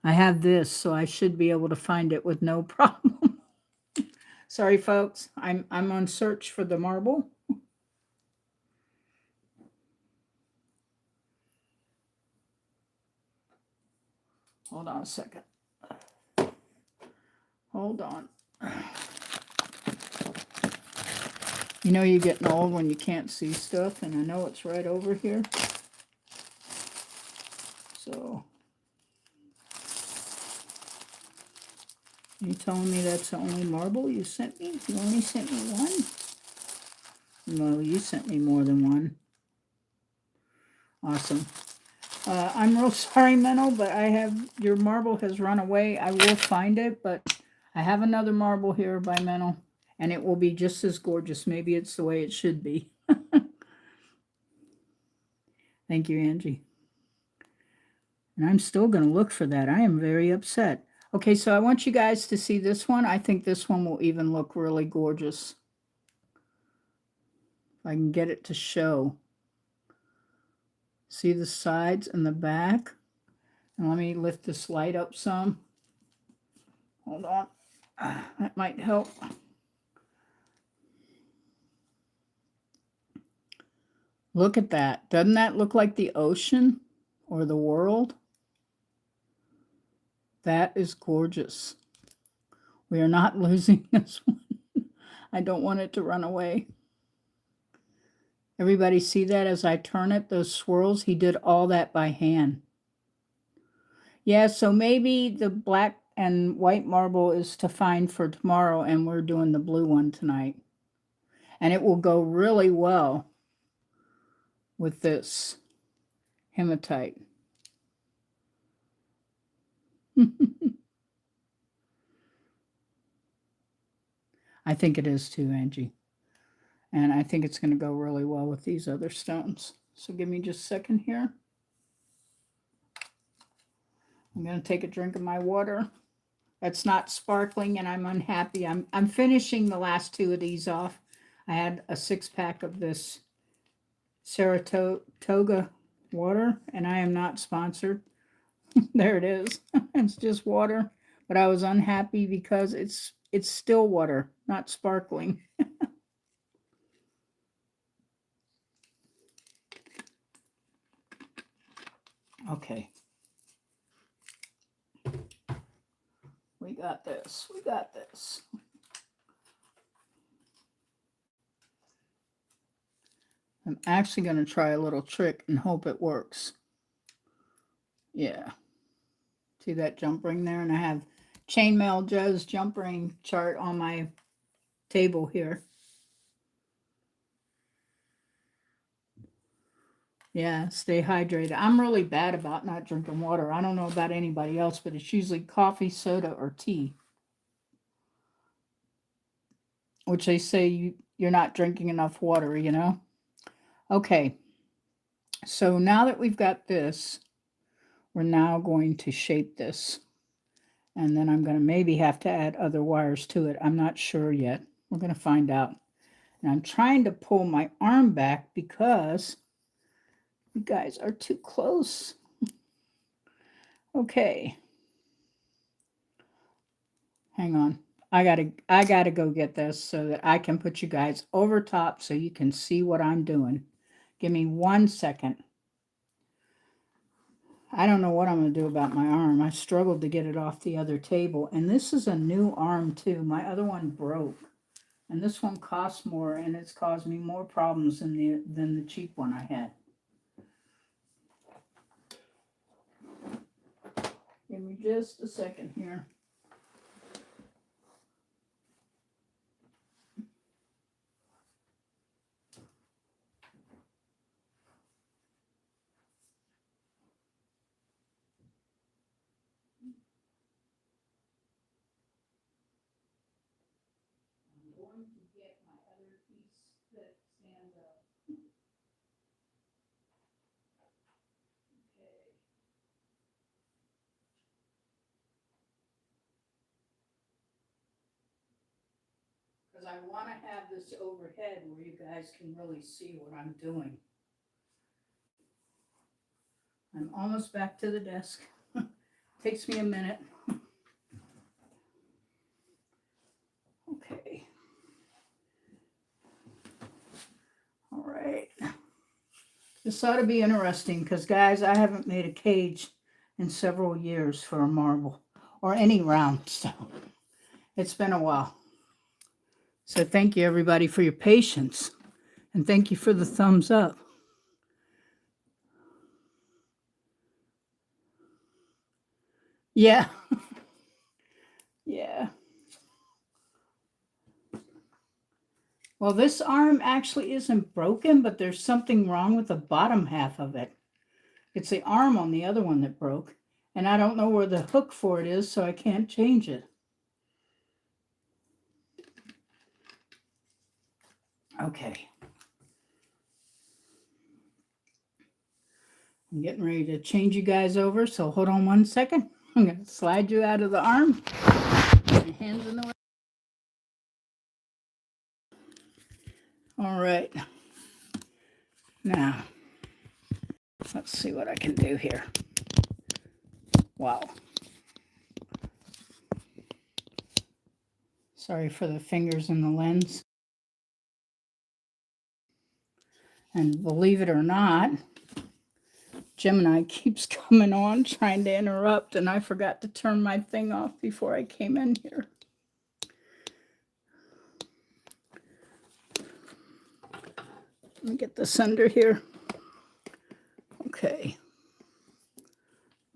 Speaker 1: I have this, so I should be able to find it with no problem. Sorry, folks. I'm on search for the marble. Hold on a second. Hold on. You know you're getting old when you can't see stuff, and I know it's right over here. So, you telling me that's the only marble you sent me? You only sent me one? No, you sent me more than one. Awesome. I'm real sorry, Menno, but your marble has run away. I will find it, but I have another marble here by Menno, and it will be just as gorgeous. Maybe it's the way it should be. Thank you, Angie. And I'm still going to look for that. I am very upset. Okay, so I want you guys to see this one. I think this one will even look really gorgeous. If I can get it to show. See the sides and the back? And let me lift this light up some. Hold on. That might help. Look at that. Doesn't that look like the ocean or the world? That is gorgeous. We are not losing this one. I don't want it to run away. Everybody see that as I turn it, those swirls? He did all that by hand. Yeah, so maybe the black and white marble is to find for tomorrow, and we're doing the blue one tonight. And it will go really well with this hematite. I think it is too, Angie. And I think it's going to go really well with these other stones. So give me just a second here. I'm going to take a drink of my water. That's not sparkling, and I'm unhappy. I'm finishing the last two of these off. I had a 6-pack of this Saratoga water, and I am not sponsored. There it is. It's just water, but I was unhappy because it's still water, not sparkling. Okay. We got this. We got this. I'm actually going to try a little trick and hope it works. Yeah. See that jump ring there? And I have Chainmail Joe's jump ring chart on my table here. Yeah, stay hydrated. I'm really bad about not drinking water. I don't know about anybody else, but it's usually coffee, soda, or tea. Which they say you're not drinking enough water, you know? Okay, so now that we've got this, we're now going to shape this. And then I'm going to maybe have to add other wires to it. I'm not sure yet. We're going to find out. And I'm trying to pull my arm back because you guys are too close. Okay. Hang on. I gotta go get this so that I can put you guys over top so you can see what I'm doing. Give me 1 second. I don't know what I'm going to do about my arm. I struggled to get it off the other table. And this is a new arm too. My other one broke. And this one costs more, and it's caused me more problems than the cheap one I had. Give me just a second here. I'm going to get my other piece that stands up. Okay. Because I want to have this overhead where you guys can really see what I'm doing. I'm almost back to the desk. Takes me a minute. Okay. All right. This ought to be interesting because, guys, I haven't made a cage in several years for a marble or any round stone. It's been a while. So thank you, everybody, for your patience. And thank you for the thumbs up. Yeah. Yeah. Well, this arm actually isn't broken, but there's something wrong with the bottom half of it. It's the arm on the other one that broke. And I don't know where the hook for it is, so I can't change it. Okay. I'm getting ready to change you guys over, so hold on 1 second. I'm going to slide you out of the arm. My hands in the way. All right. Now, let's see what I can do here. Wow. Sorry for the fingers in the lens. And believe it or not, Gemini keeps coming on trying to interrupt, and I forgot to turn my thing off before I came in here. Let me get this under here. Okay.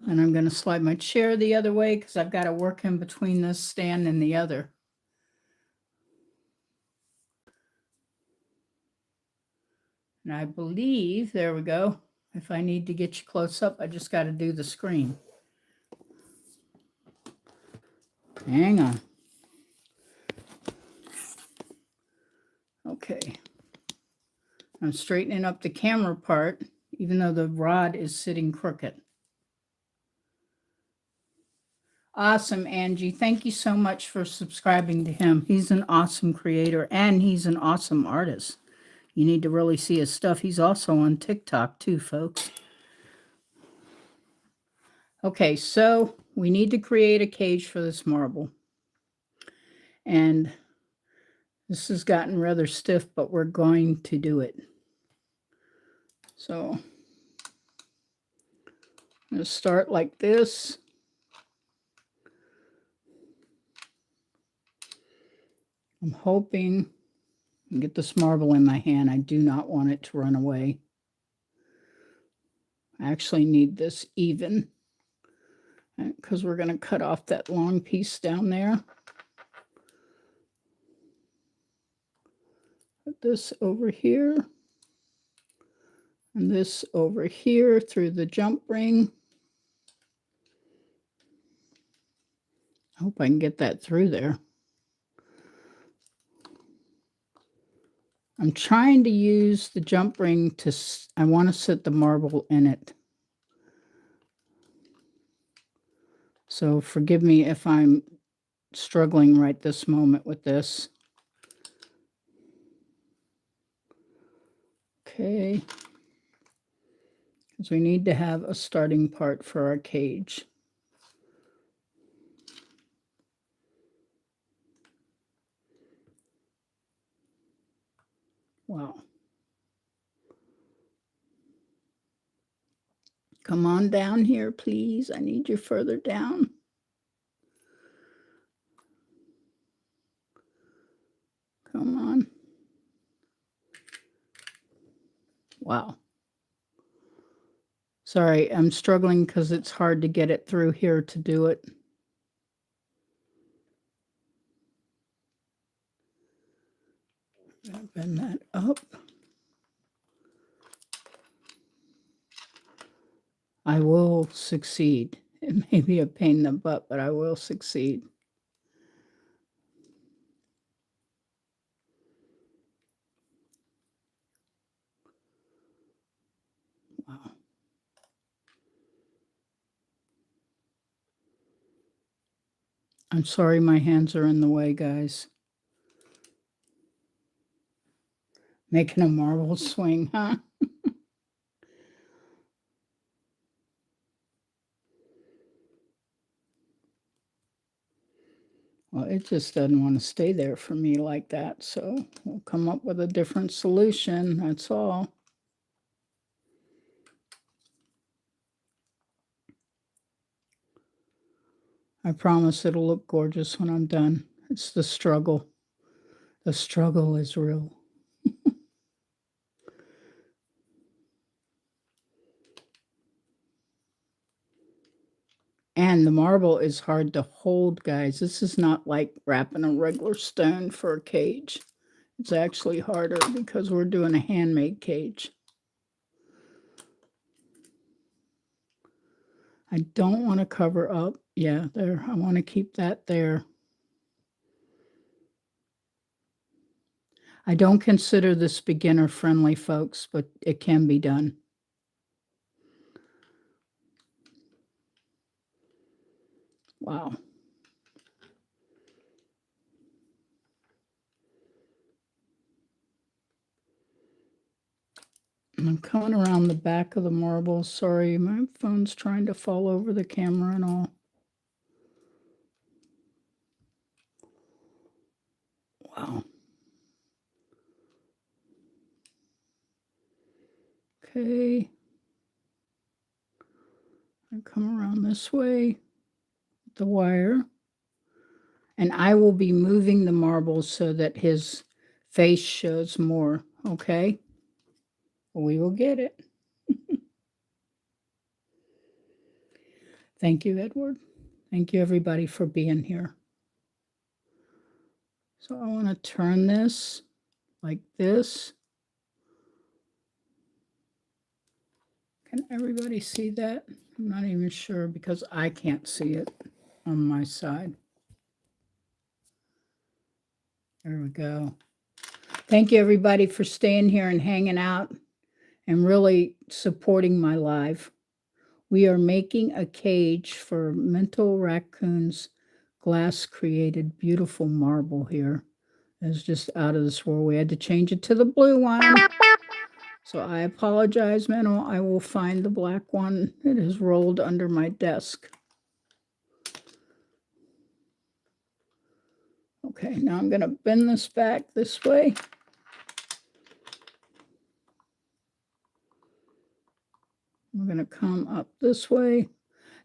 Speaker 1: And I'm going to slide my chair the other way because I've got to work in between this stand and the other. And I believe, there we go. If I need to get you close up, I just got to do the screen. Hang on. Okay. I'm straightening up the camera part, even though the rod is sitting crooked. Awesome, Angie. Thank you so much for subscribing to him. He's an awesome creator, and he's an awesome artist. You need to really see his stuff. He's also on TikTok too, folks. Okay, so we need to create a cage for this marble. And this has gotten rather stiff, but we're going to do it. So I'm going to start like this. I'm hoping I can get this marble in my hand. I do not want it to run away. I actually need this even. because we're going to cut off that long piece down there. Put this over here. And this over here through the jump ring. I hope I can get that through there. I'm trying to use the jump ring to, I want to sit the marble in it. So forgive me if I'm struggling right this moment with this. Okay. Because we need to have a starting part for our cage. Wow. Come on down here, please. I need you further down. Come on. Wow. Sorry, I'm struggling because it's hard to get it through here to do it. I'm going to bend that up. I will succeed. It may be a pain in the butt, but I will succeed. Wow. I'm sorry my hands are in the way, guys. Making a marble swing, huh? Well, it just doesn't want to stay there for me like that, so we'll come up with a different solution, that's all. I promise it'll look gorgeous when I'm done. It's the struggle. The struggle is real. And the marble is hard to hold, guys. This is not like wrapping a regular stone for a cage. It's actually harder because we're doing a handmade cage. I don't want to cover up. Yeah, there. I want to keep that there. I don't consider this beginner friendly, folks, but it can be done. Wow. I'm coming around the back of the marble. Sorry, my phone's trying to fall over the camera and all. Wow. Okay. I come around this way with the wire. And I will be moving the marble so that his face shows more, okay? We will get it. Thank you, Edward. Thank you, everybody, for being here. So I want to turn this like this. Can everybody see that? I'm not even sure because I can't see it on my side. There we go. Thank you, everybody, for staying here and hanging out and really supporting my live. We are making a cage for Mental Raccoon's glass created beautiful marble here. It's just out of this world. We had to change it to the blue one. So I apologize, Mental. I will find the black one. It is rolled under my desk. Okay, now I'm going to bend this back this way. We're going to come up this way.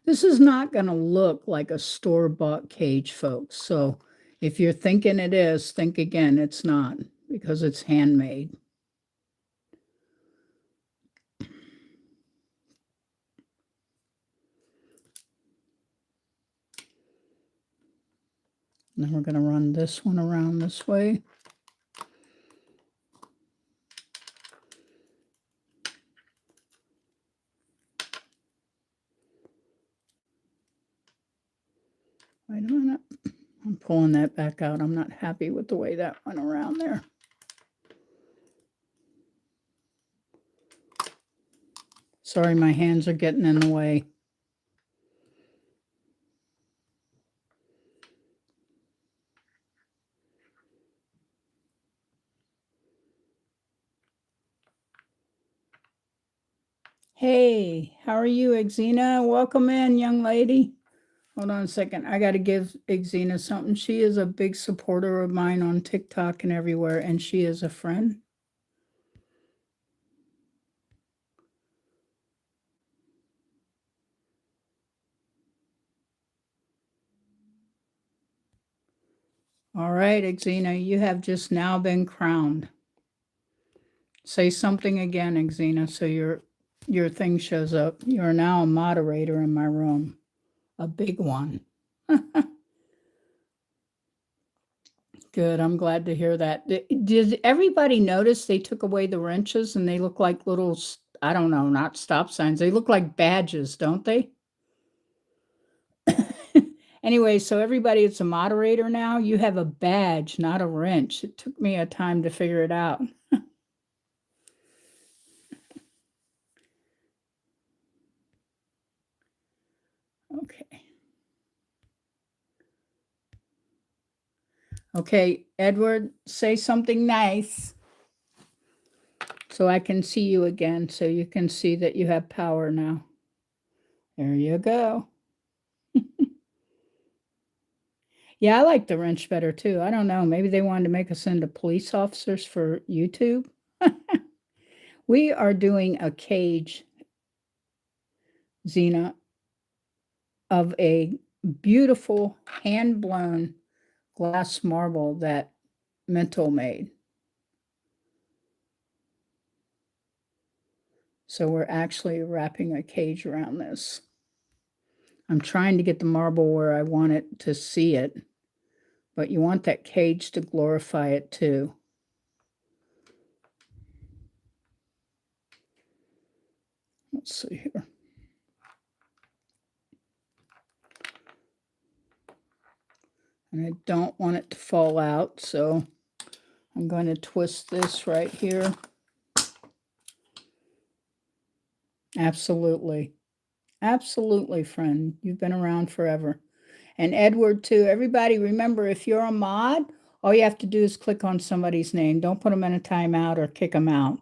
Speaker 1: This is not going to look like a store-bought cage, folks. So if you're thinking it is, think again. It's not, because it's handmade. And then we're going to run this one around this way. Wait a minute. I'm pulling that back out. I'm not happy with the way that went around there. Sorry, my hands are getting in the way. Hey, how are you, Exena? Welcome in, young lady. Hold on a second. I got to give Exena something. She is a big supporter of mine on TikTok and everywhere, and she is a friend. All right, Exena, you have just now been crowned. Say something again, Exena, so your thing shows up. You are now a moderator in my room. A big one. Good. I'm glad to hear that. Did everybody notice they took away the wrenches and they look like little, I don't know, not stop signs. They look like badges, don't they? Anyway, so everybody, it's a moderator now. You have a badge, not a wrench. It took me a time to figure it out. Okay. Okay, Edward, say something nice so I can see you again, so you can see that you have power now. There you go. Yeah, I like the wrench better too. I don't know. Maybe they wanted to make us into police officers for YouTube. We are doing a cage, Xena, of a beautiful hand-blown glass marble that Mental made. So we're actually wrapping a cage around this. I'm trying to get the marble where I want it to see it, but you want that cage to glorify it too. Let's see here. And I don't want it to fall out, so I'm going to twist this right here. Absolutely. Absolutely, friend. You've been around forever. And Edward, too. Everybody, remember, if you're a mod, all you have to do is click on somebody's name. Don't put them in a timeout or kick them out.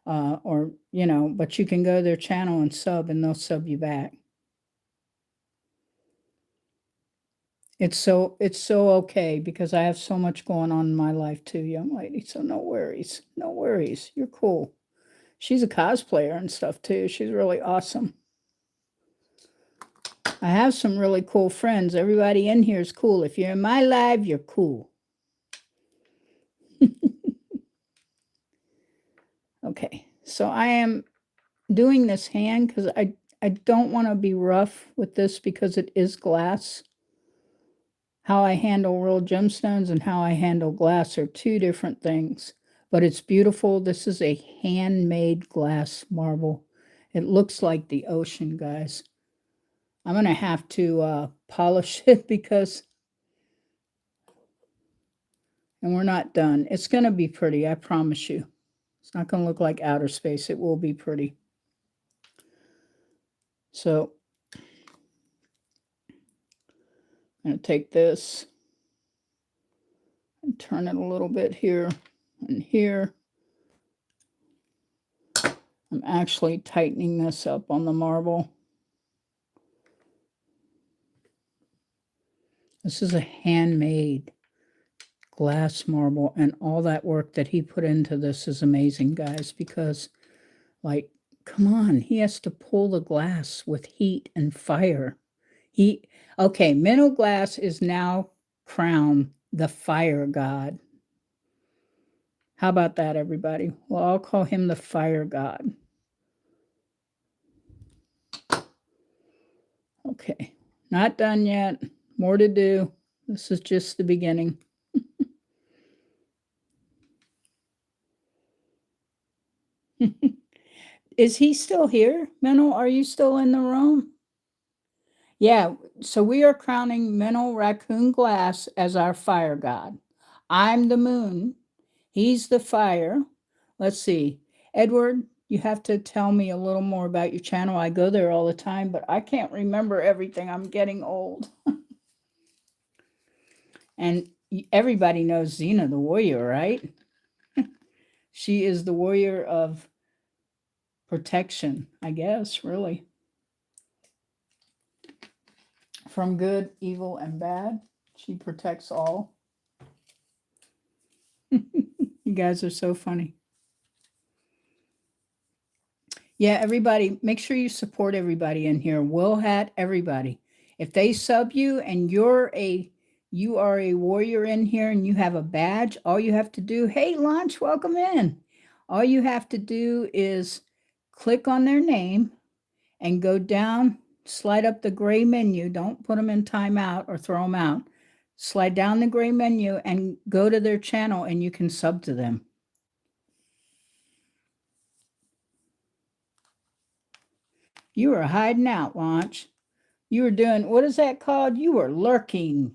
Speaker 1: But you can go to their channel and sub, and they'll sub you back. It's so okay because I have so much going on in my life too, young lady. So no worries. No worries. You're cool. She's a cosplayer and stuff too. She's really awesome. I have some really cool friends. Everybody in here is cool. If you're in my live, you're cool. Okay. So I am doing this hand because I don't want to be rough with this because it is glass. How I handle real gemstones and how I handle glass are two different things, but it's beautiful. This is a handmade glass marble. It looks like the ocean, guys. I'm going to have to polish it and we're not done. It's going to be pretty, I promise you. It's not going to look like outer space. It will be pretty. So I'm going to take this and turn it a little bit here and here. I'm actually tightening this up on the marble. This is a handmade glass marble, and all that work that he put into this is amazing, guys, because, like, come on, he has to pull the glass with heat and fire. Okay, Mental Glass is now crowned the fire god. How about that, everybody? Well, I'll call him the fire god. Okay, not done yet. More to do. This is just the beginning. Is he still here? Minnow, are you still in the room? Yeah, so we are crowning Minnow Raccoon Glass as our fire god. I'm the moon. He's the fire. Let's see. Edward, you have to tell me a little more about your channel. I go there all the time, but I can't remember everything. I'm getting old. And everybody knows Xena the warrior, right? She is the warrior of protection, I guess, really. From good, evil, and bad. She protects all. You guys are so funny. Yeah, everybody, make sure you support everybody in here. Will Hat, everybody. If they sub you and you are a warrior in here and you have a badge, all you have to do, hey, Launch, welcome in. All you have to do is click on their name and go down, slide up the gray menu. Don't put them in timeout or throw them out. Slide down the gray menu and go to their channel and you can sub to them. You were hiding out, Launch. You were doing, what is that called? You were lurking.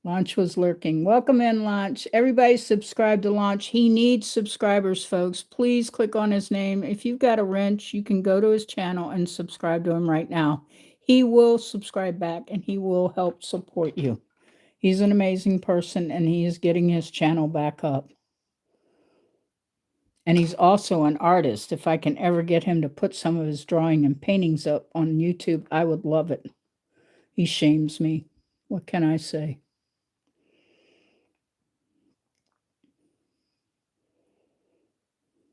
Speaker 1: Launch was lurking. Welcome in, Launch. Everybody subscribe to Launch. He needs subscribers, folks. Please click on his name. If you've got a wrench, you can go to his channel and subscribe to him right now. He will subscribe back and he will help support you. He's an amazing person and he is getting his channel back up. And he's also an artist. If I can ever get him to put some of his drawing and paintings up on YouTube, I would love it. He shames me. What can I say?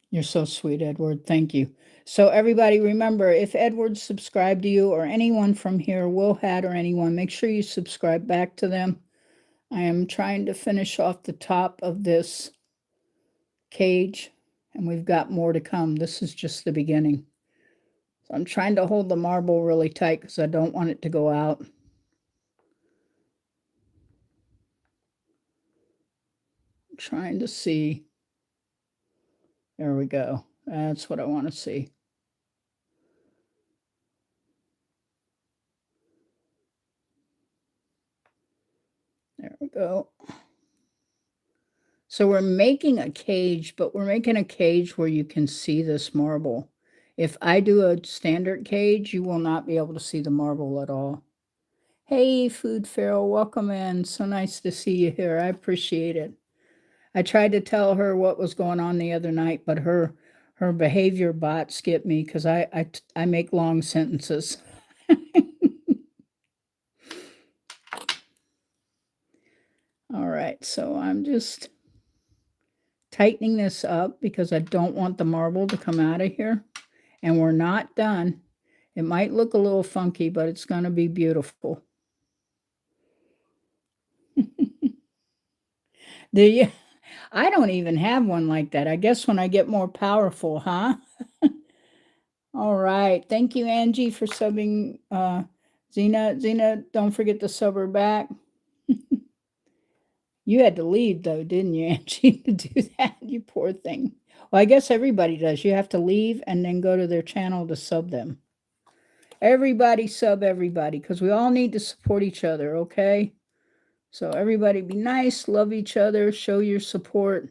Speaker 1: You're so sweet, Edward. Thank you. So everybody remember, if Edward subscribed to you or anyone from here, Will Hat or anyone, make sure you subscribe back to them. I am trying to finish off the top of this cage, and we've got more to come. This is just the beginning. So I'm trying to hold the marble really tight because I don't want it to go out. I'm trying to see. There we go. That's what I want to see. There we go. So we're making a cage, but we're making a cage where you can see this marble. If I do a standard cage, you will not be able to see the marble at all. Hey, Food Pharaoh, welcome in. So nice to see you here. I appreciate it. I tried to tell her what was going on the other night, but her behavior bot skipped me because I make long sentences. All right, so I'm just tightening this up because I don't want the marble to come out of here. And we're not done. It might look a little funky, but it's going to be beautiful. Do you? I don't even have one like that. I guess when I get more powerful, huh? All right. Thank you, Angie, for subbing. Xena, don't forget to sub her back. You had to leave, though, didn't you, Angie, to do that? You poor thing. Well, I guess everybody does. You have to leave and then go to their channel to sub them. Everybody sub everybody because we all need to support each other, okay? So everybody be nice, love each other, show your support.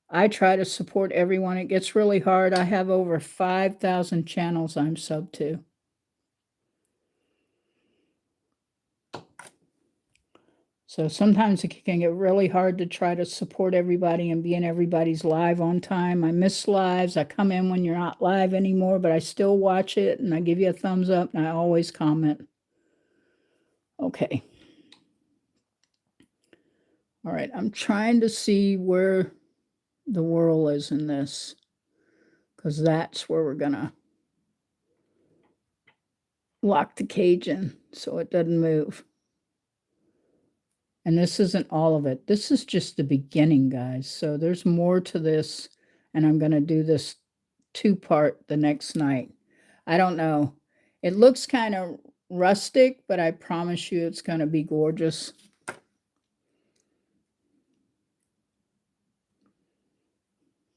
Speaker 1: I try to support everyone. It gets really hard. I have over 5,000 channels I'm sub to. So sometimes it can get really hard to try to support everybody and be in everybody's live on time. I miss lives. I come in when you're not live anymore, but I still watch it and I give you a thumbs up and I always comment. Okay. All right, I'm trying to see where the whirl is in this because that's where we're going to lock the cage in so it doesn't move. And this isn't all of it. This is just the beginning, guys. So there's more to this, and I'm going to do this two-part the next night. I don't know. It looks kind of rustic, but I promise you it's going to be gorgeous.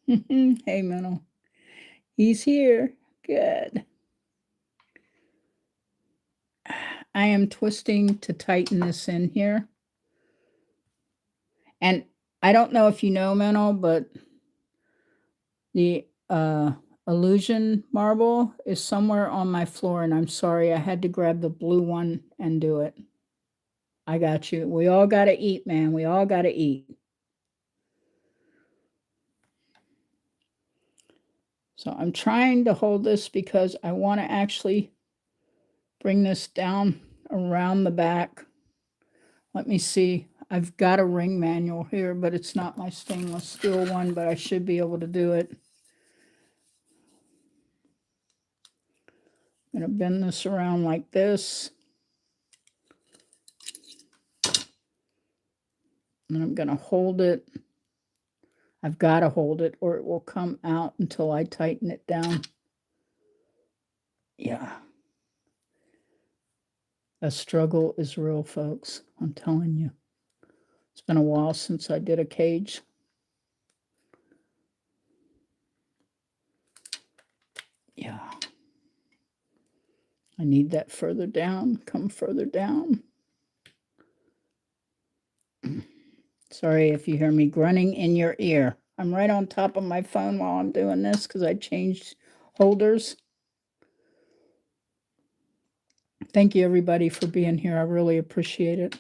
Speaker 1: Hey, Minnow. He's here. Good. I am twisting to tighten this in here. And I don't know if you know, Minnow, but the illusion marble is somewhere on my floor, and I'm sorry, I had to grab the blue one and do it. I got you. We all got to eat, man. We all got to eat. So I'm trying to hold this because I want to actually bring this down around the back. Let me see. I've got a ring manual here, but it's not my stainless steel one, but I should be able to do it. I'm going to bend this around like this. And I'm going to hold it. I've got to hold it or it will come out until I tighten it down. Yeah. The struggle is real, folks. I'm telling you. It's been a while since I did a cage. Yeah. I need that further down. Come further down. Sorry if you hear me grunting in your ear. I'm right on top of my phone while I'm doing this because I changed holders. Thank you, everybody, for being here. I really appreciate it.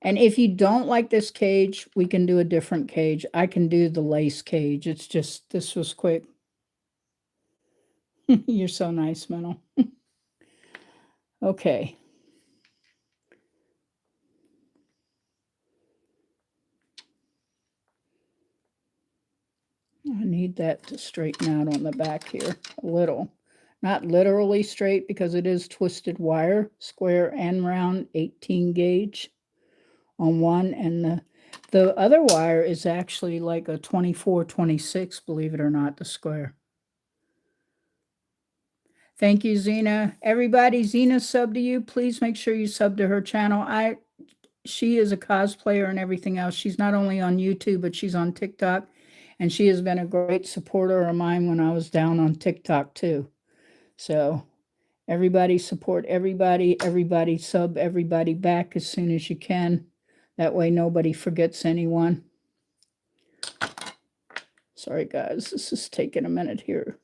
Speaker 1: And if you don't like this cage, we can do a different cage. I can do the lace cage. It's just, this was quick. You're so nice, Minnow. Okay. I need that to straighten out on the back here a little. Not literally straight because it is twisted wire, square and round, 18 gauge on one. And the other wire is actually like a 24-26, believe it or not, the square. Thank you, Zena. Everybody, Zena sub to you. Please make sure you sub to her channel. She is a cosplayer and everything else. She's not only on YouTube, but she's on TikTok. And she has been a great supporter of mine when I was down on TikTok too. So everybody support everybody. Everybody sub everybody back as soon as you can. That way nobody forgets anyone. Sorry, guys. This is taking a minute here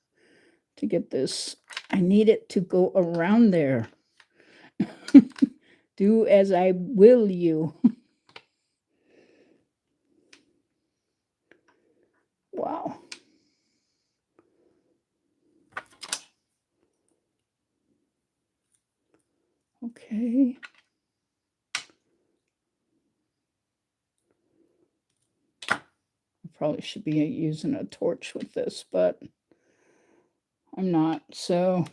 Speaker 1: to get this. I need it to go around there. Do as I will you. Wow. Okay. I probably should be using a torch with this, but I'm not. So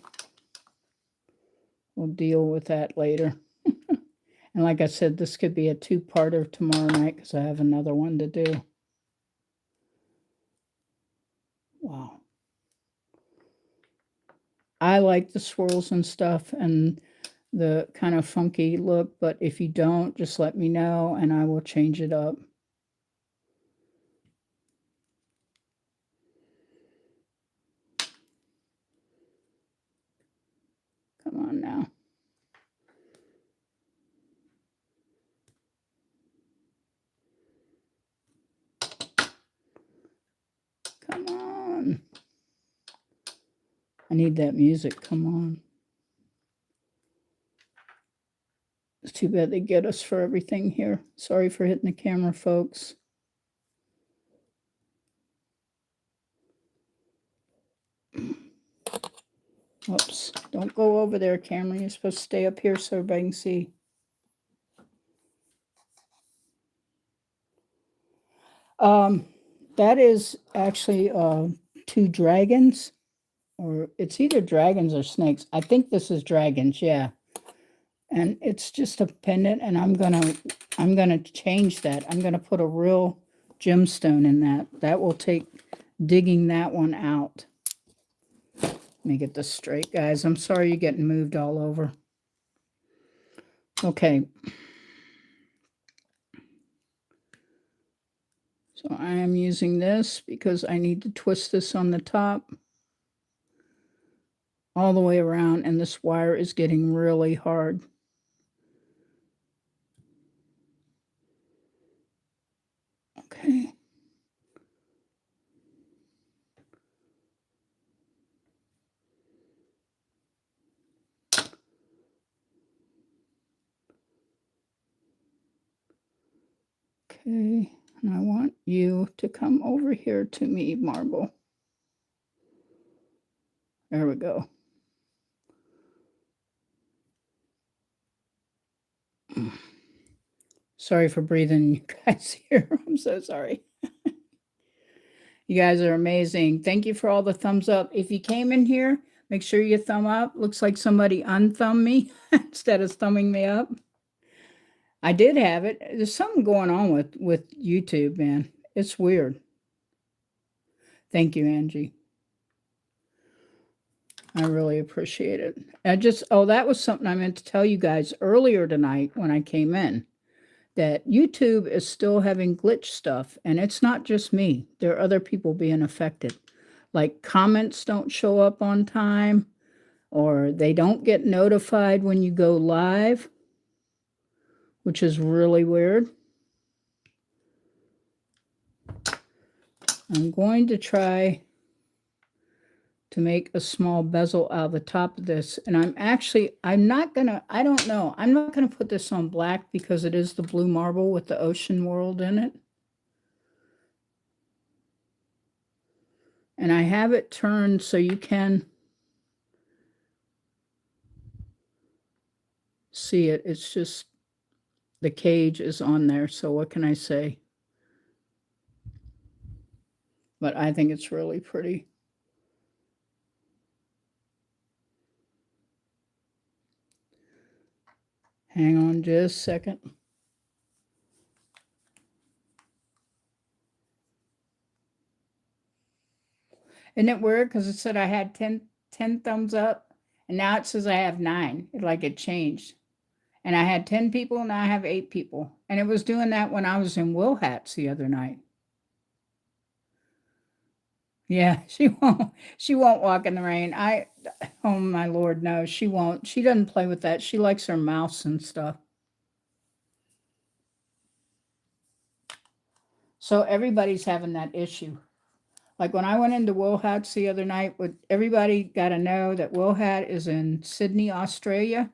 Speaker 1: we'll deal with that later. And like I said, this could be a two-parter tomorrow night because I have another one to do. Wow. I like the swirls and stuff and the kind of funky look, but if you don't, just let me know and I will change it up. Come on now. Come on. I need that music. Come on. It's too bad they get us for everything here. Sorry for hitting the camera, folks. Oops. Don't go over there, camera. You're supposed to stay up here so everybody can see. That is actually two dragons. Or it's either dragons or snakes. I think this is dragons, yeah. And it's just a pendant, and I'm gonna change that. I'm gonna put a real gemstone in that. That will take digging that one out. Let me get this straight, guys. I'm sorry you're getting moved all over. Okay. So I am using this because I need to twist this on the top all the way around, and this wire is getting really hard. Okay. Okay, and I want you to come over here to me, Marble. There we go. Sorry for breathing, you guys here. I'm so sorry. You guys are amazing. Thank you for all the thumbs up. If you came in here, make sure you thumb up. Looks like somebody unthumbed me instead of thumbing me up. I did have it. There's something going on with YouTube, man. It's weird. Thank you, Angie. I really appreciate it. That was something I meant to tell you guys earlier tonight when I came in, that YouTube is still having glitch stuff, and it's not just me. There are other people being affected. Like comments don't show up on time, or they don't get notified when you go live, which is really weird. I'm going to try to make a small bezel out of the top of this. And I'm not gonna put this on black because it is the blue marble with the ocean world in it. And I have it turned so you can see it. It's just the cage is on there. So what can I say? But I think it's really pretty. Hang on just a second. Isn't it weird? Because it said I had 10 thumbs up, and now it says I have 9. It changed. And I had 10 people, now I have 8 people. And it was doing that when I was in Wilhats the other night. Yeah, she won't walk in the rain. Oh my Lord, no, she won't. She doesn't play with that. She likes her mouse and stuff. So everybody's having that issue. Like when I went into Wilhats the other night, everybody got to know that Wilhat is in Sydney, Australia.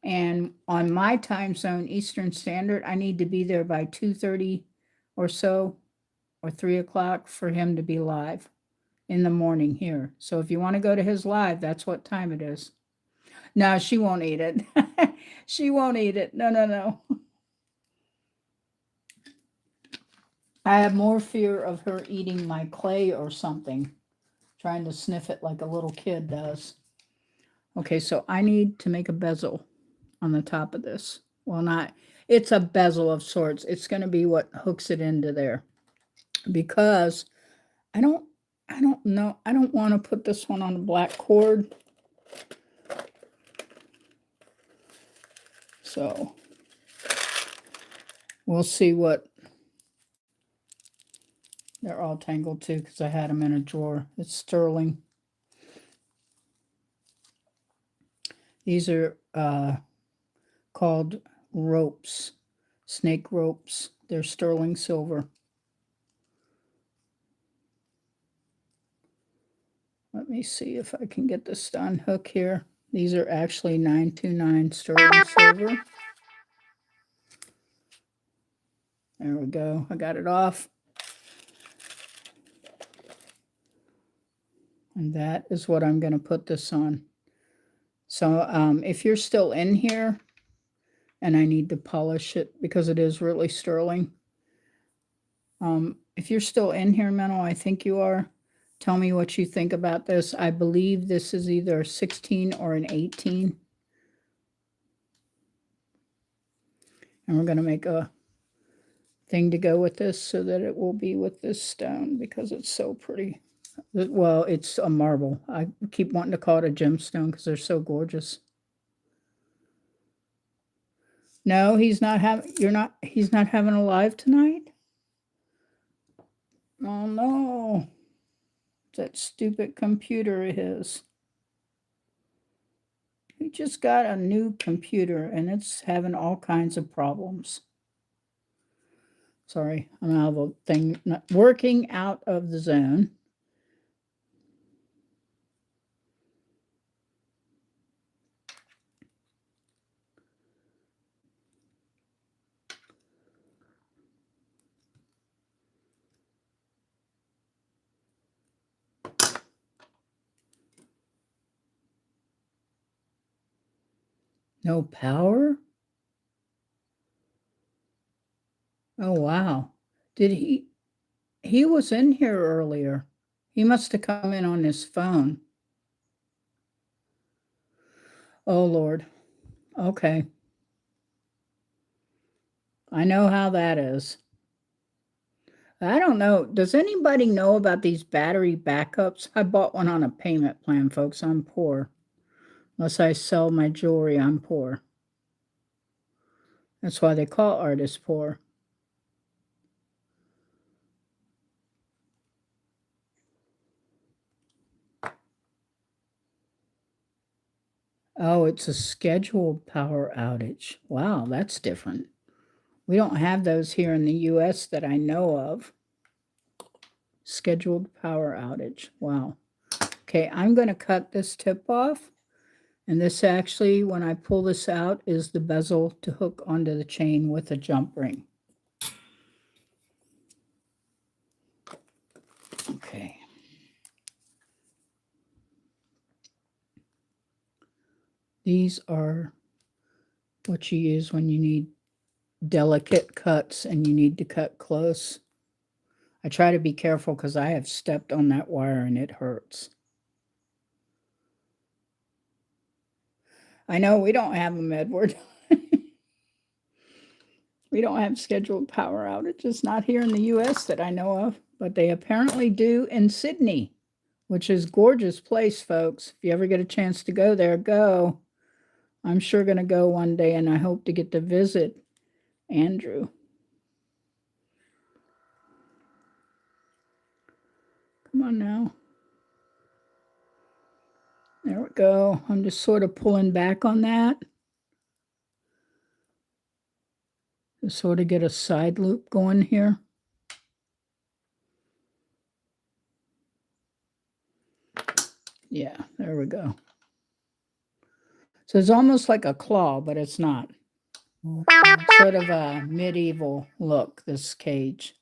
Speaker 1: And on my time zone, Eastern Standard, I need to be there by 2:30 or so, or 3 o'clock for him to be live in the morning here. So if you want to go to his live, that's what time it is. No, she won't eat it. She won't eat it. No. I have more fear of her eating my clay or something, trying to sniff it like a little kid does. Okay, so I need to make a bezel on the top of this. Well, it's a bezel of sorts. It's going to be what hooks it into there, because I don't know. I don't want to put this one on a black cord. So we'll see what. They're all tangled too because I had them in a drawer. It's sterling. These are called ropes, snake ropes. They're sterling silver. Let me see if I can get this to unhook here. These are actually 929 sterling silver. There we go. I got it off. And that is what I'm going to put this on. So if you're still in here, and I need to polish it because it is really sterling. If you're still in here, Menno, I think you are. Tell me what you think about this. I believe this is either a 16 or an 18. And we're going to make a thing to go with this so that it will be with this stone because it's so pretty. Well, it's a marble. I keep wanting to call it a gemstone because they're so gorgeous. No, he's not having. He's not having a live tonight. Oh no! That stupid computer of his. He just got a new computer and it's having all kinds of problems. Sorry, I'm out of the thing. Not working out of the zone. No power? Oh, wow. Did he was in here earlier. He must have come in on his phone. Oh, Lord. Okay. I know how that is. I don't know. Does anybody know about these battery backups? I bought one on a payment plan, folks. I'm poor. Unless I sell my jewelry, I'm poor. That's why they call artists poor. Oh, it's a scheduled power outage. Wow, that's different. We don't have those here in the US that I know of. Scheduled power outage. Wow. Okay, I'm going to cut this tip off. And this actually, when I pull this out, is the bezel to hook onto the chain with a jump ring. Okay. These are what you use when you need delicate cuts and you need to cut close. I try to be careful because I have stepped on that wire and it hurts. I know we don't have them, Edward. We don't have scheduled power outages, not here in the US that I know of, but they apparently do in Sydney, which is a gorgeous place, folks. If you ever get a chance to go there, go. I'm sure going to go one day, and I hope to get to visit Andrew. Come on now. There we go. I'm just sort of pulling back on that to sort of get a side loop going here. Yeah, there we go. So it's almost like a claw, but it's not. Sort of a medieval look, this cage.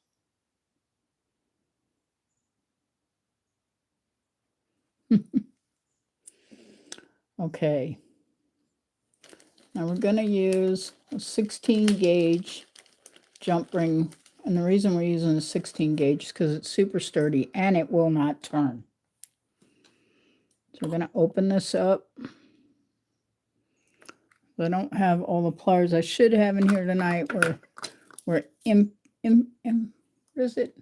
Speaker 1: Okay. Now we're going to use a 16 gauge jump ring. And the reason we're using a 16 gauge is because it's super sturdy and it will not turn. So we're going to open this up. I don't have all the pliers I should have in here tonight. We're what is it?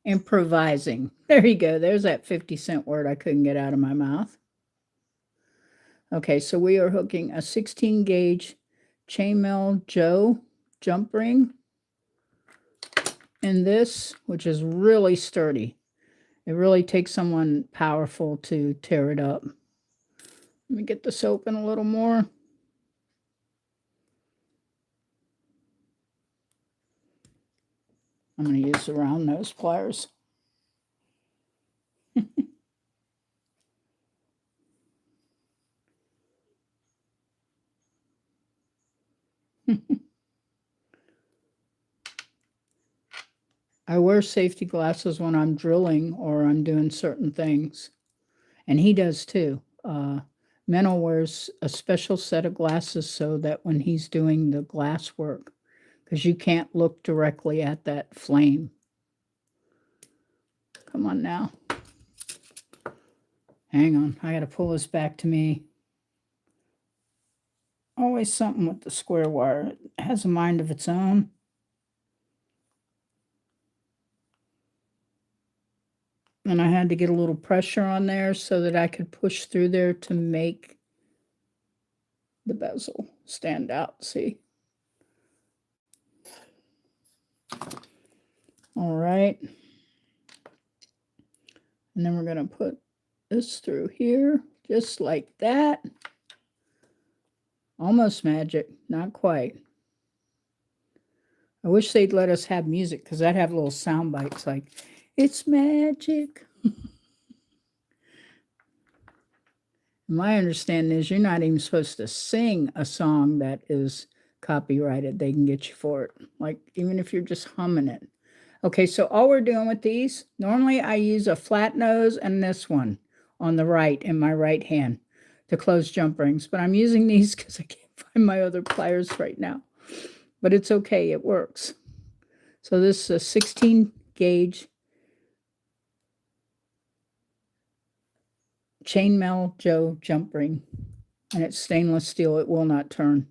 Speaker 1: Improvising. There you go. There's that 50-cent word I couldn't get out of my mouth. Okay, so we are hooking a 16 gauge chainmail Joe jump ring in this, which is really sturdy. It really takes someone powerful to tear it up. Let me get this open a little more. I'm going to use the round nose pliers. I wear safety glasses when I'm drilling or I'm doing certain things. And he does too. Menno wears a special set of glasses so that when he's doing the glass work, because you can't look directly at that flame. Come on now. Hang on, I got to pull this back to me. Always something with the square wire. It has a mind of its own. And I had to get a little pressure on there so that I could push through there to make the bezel stand out. See? All right. And then we're going to put this through here, just like that. Almost magic, not quite. I wish they'd let us have music, because I'd have little sound bites like, it's magic. My understanding is you're not even supposed to sing a song that is copyrighted. They can get you for it, like even if you're just humming it. Okay, so all we're doing with these, normally I use a flat nose and this one on the right in my right hand to close jump rings, but I'm using these because I can't find my other pliers right now. But it's okay, it works. So this is a 16 gauge chainmail Joe jump ring, and it's stainless steel. It will not turn.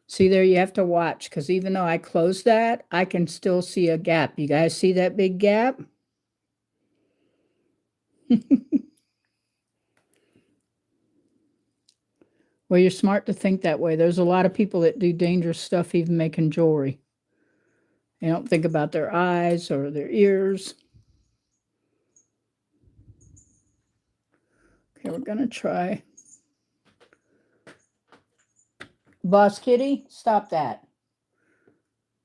Speaker 1: See there, you have to watch, because even though I closed that, I can still see a gap. You guys see that big gap? Well, you're smart to think that way. There's a lot of people that do dangerous stuff, even making jewelry. They don't think about their eyes or their ears. Okay, we're going to try. Boss Kitty, stop that.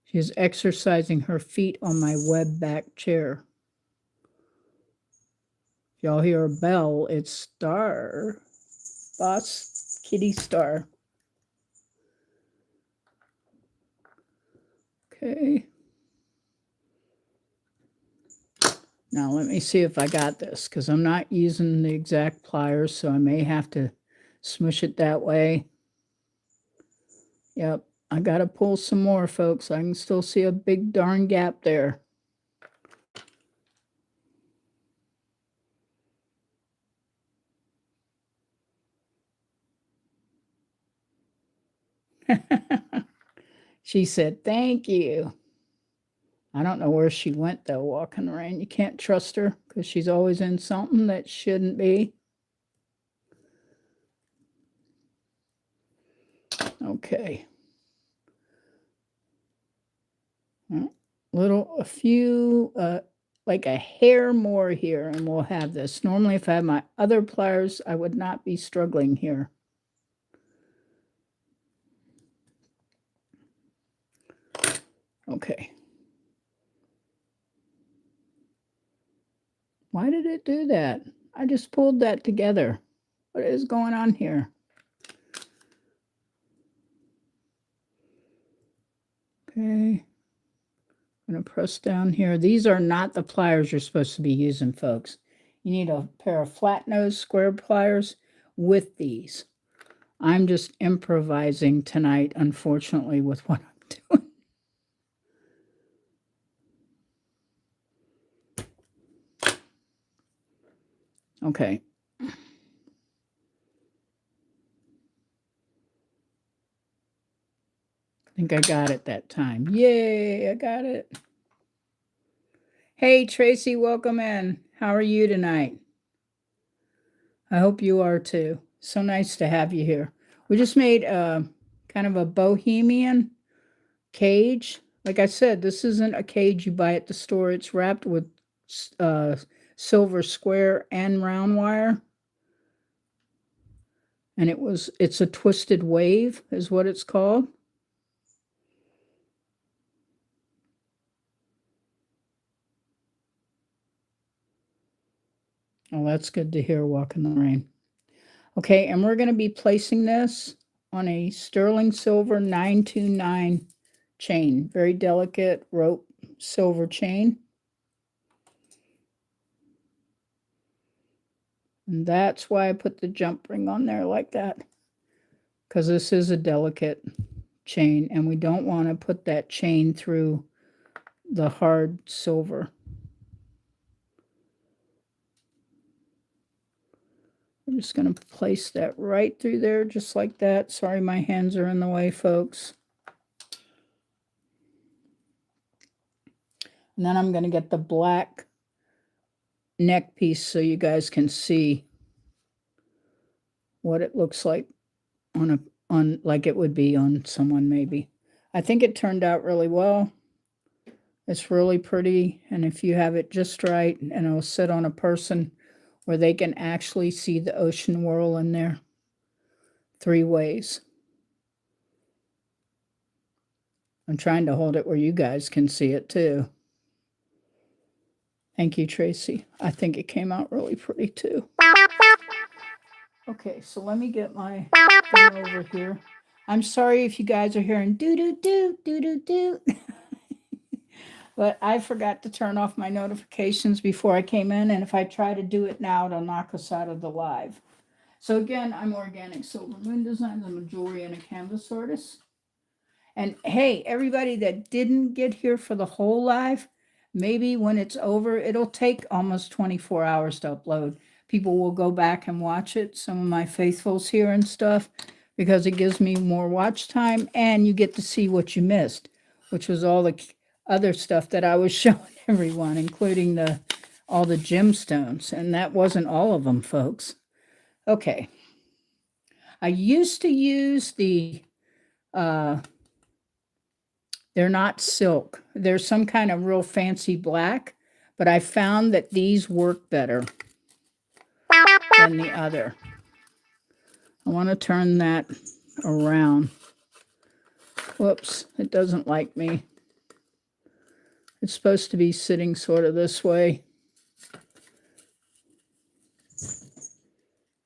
Speaker 1: She's exercising her feet on my web back chair. If y'all hear a bell, it's Star. Boss Kitty Star. Okay. Now let me see if I got this, because I'm not using the exact pliers, so I may have to smush it that way. Yep, I got to pull some more, folks. I can still see a big darn gap there. She said, thank you. I don't know where she went, though, walking around. You can't trust her, because she's always in something that shouldn't be. Okay. A few, like a hair more here, and we'll have this. Normally, if I had my other pliers, I would not be struggling here. Okay. Why did it do that? I just pulled that together. What is going on here? Okay. I'm going to press down here. These are not the pliers you're supposed to be using, folks. You need a pair of flat nose square pliers with these. I'm just improvising tonight, unfortunately, with what I'm doing. Okay. I think I got it that time. Yay, I got it. Hey, Tracy, welcome in. How are you tonight? I hope you are too. So nice to have you here. We just made kind of a bohemian cage. Like I said, this isn't a cage you buy at the store. It's wrapped with silver square and round wire. And it's a twisted wave is what it's called. Oh, that's good to hear, Walk in the Rain. Okay, and we're going to be placing this on a sterling silver 929 chain. Very delicate rope silver chain. And that's why I put the jump ring on there like that. Because this is a delicate chain, and we don't want to put that chain through the hard silver. I'm just going to place that right through there, just like that. Sorry, my hands are in the way, folks. And then I'm going to get the black neck piece so you guys can see what it looks like on like it would be on someone maybe. I think it turned out really well. It's really pretty, and if you have it just right, and it'll sit on a person where they can actually see the ocean whirl in there 3 ways. I'm trying to hold it where you guys can see it too. Thank you, Tracy. I think it came out really pretty too. Okay, so let me get my thing over here. I'm sorry if you guys are hearing doo-doo-doo, doo-doo-doo. But I forgot to turn off my notifications before I came in, and if I try to do it now, it'll knock us out of the live. So again, I'm Organic Silver Moon Designs. I'm a jewelry and a canvas artist. And hey, everybody that didn't get here for the whole live, maybe when it's over, it'll take almost 24 hours to upload. People will go back and watch it, some of my faithfuls here and stuff, because it gives me more watch time, and you get to see what you missed, which was all the other stuff that I was showing everyone, including all the gemstones, and that wasn't all of them, folks. Okay. I used to use the, they're not silk. They're some kind of real fancy black, but I found that these work better than the other. I want to turn that around. Whoops, it doesn't like me. It's supposed to be sitting sort of this way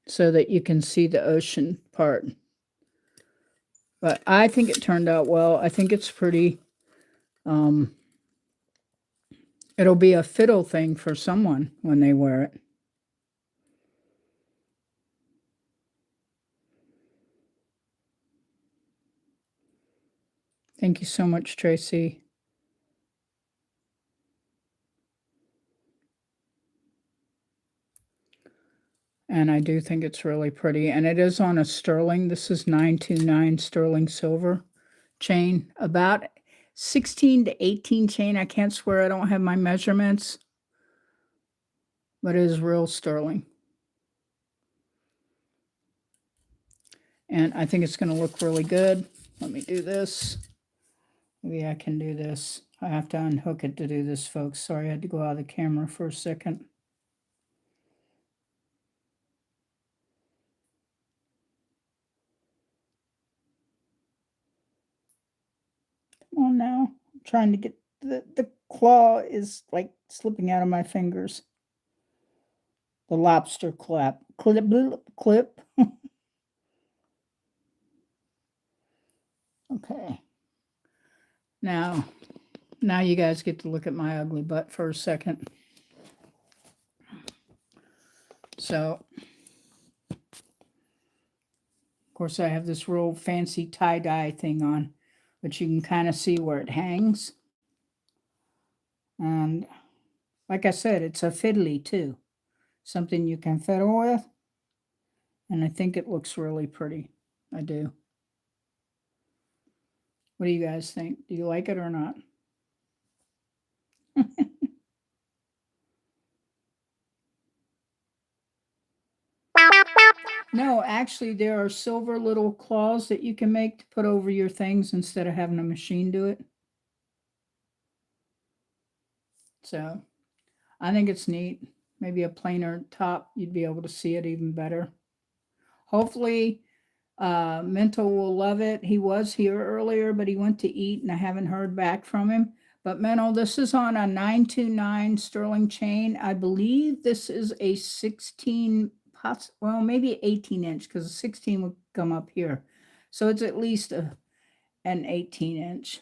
Speaker 1: so that you can see the ocean part. But I think it turned out well. I think it's pretty. It'll be a fiddle thing for someone when they wear it. Thank you so much, Tracy. And I do think it's really pretty. And it is on a sterling. This is 929 sterling silver chain. About 16 to 18 chain. I can't swear I don't have my measurements. But it is real sterling. And I think it's going to look really good. Let me do this. Maybe I can do this. I have to unhook it to do this, folks. Sorry, I had to go out of the camera for a second. Come on now. I'm trying to get the claw is like slipping out of my fingers. The lobster clip. Clip. Okay. Now you guys get to look at my ugly butt for a second. So, of course, I have this real fancy tie-dye thing on, but you can kind of see where it hangs. And like I said, it's a fiddly too. Something you can fiddle with. And I think it looks really pretty. I do. What do you guys think? Do you like it or not? No, actually, there are silver little claws that you can make to put over your things instead of having a machine do it. So, I think it's neat. Maybe a plainer top, you'd be able to see it even better. Hopefully, Mental will love it. He was here earlier, but he went to eat, and I haven't heard back from him. But Mental, this is on a 929 sterling chain. I believe this is a 16, well, maybe 18 inch, because a 16 would come up here. So it's at least an 18 inch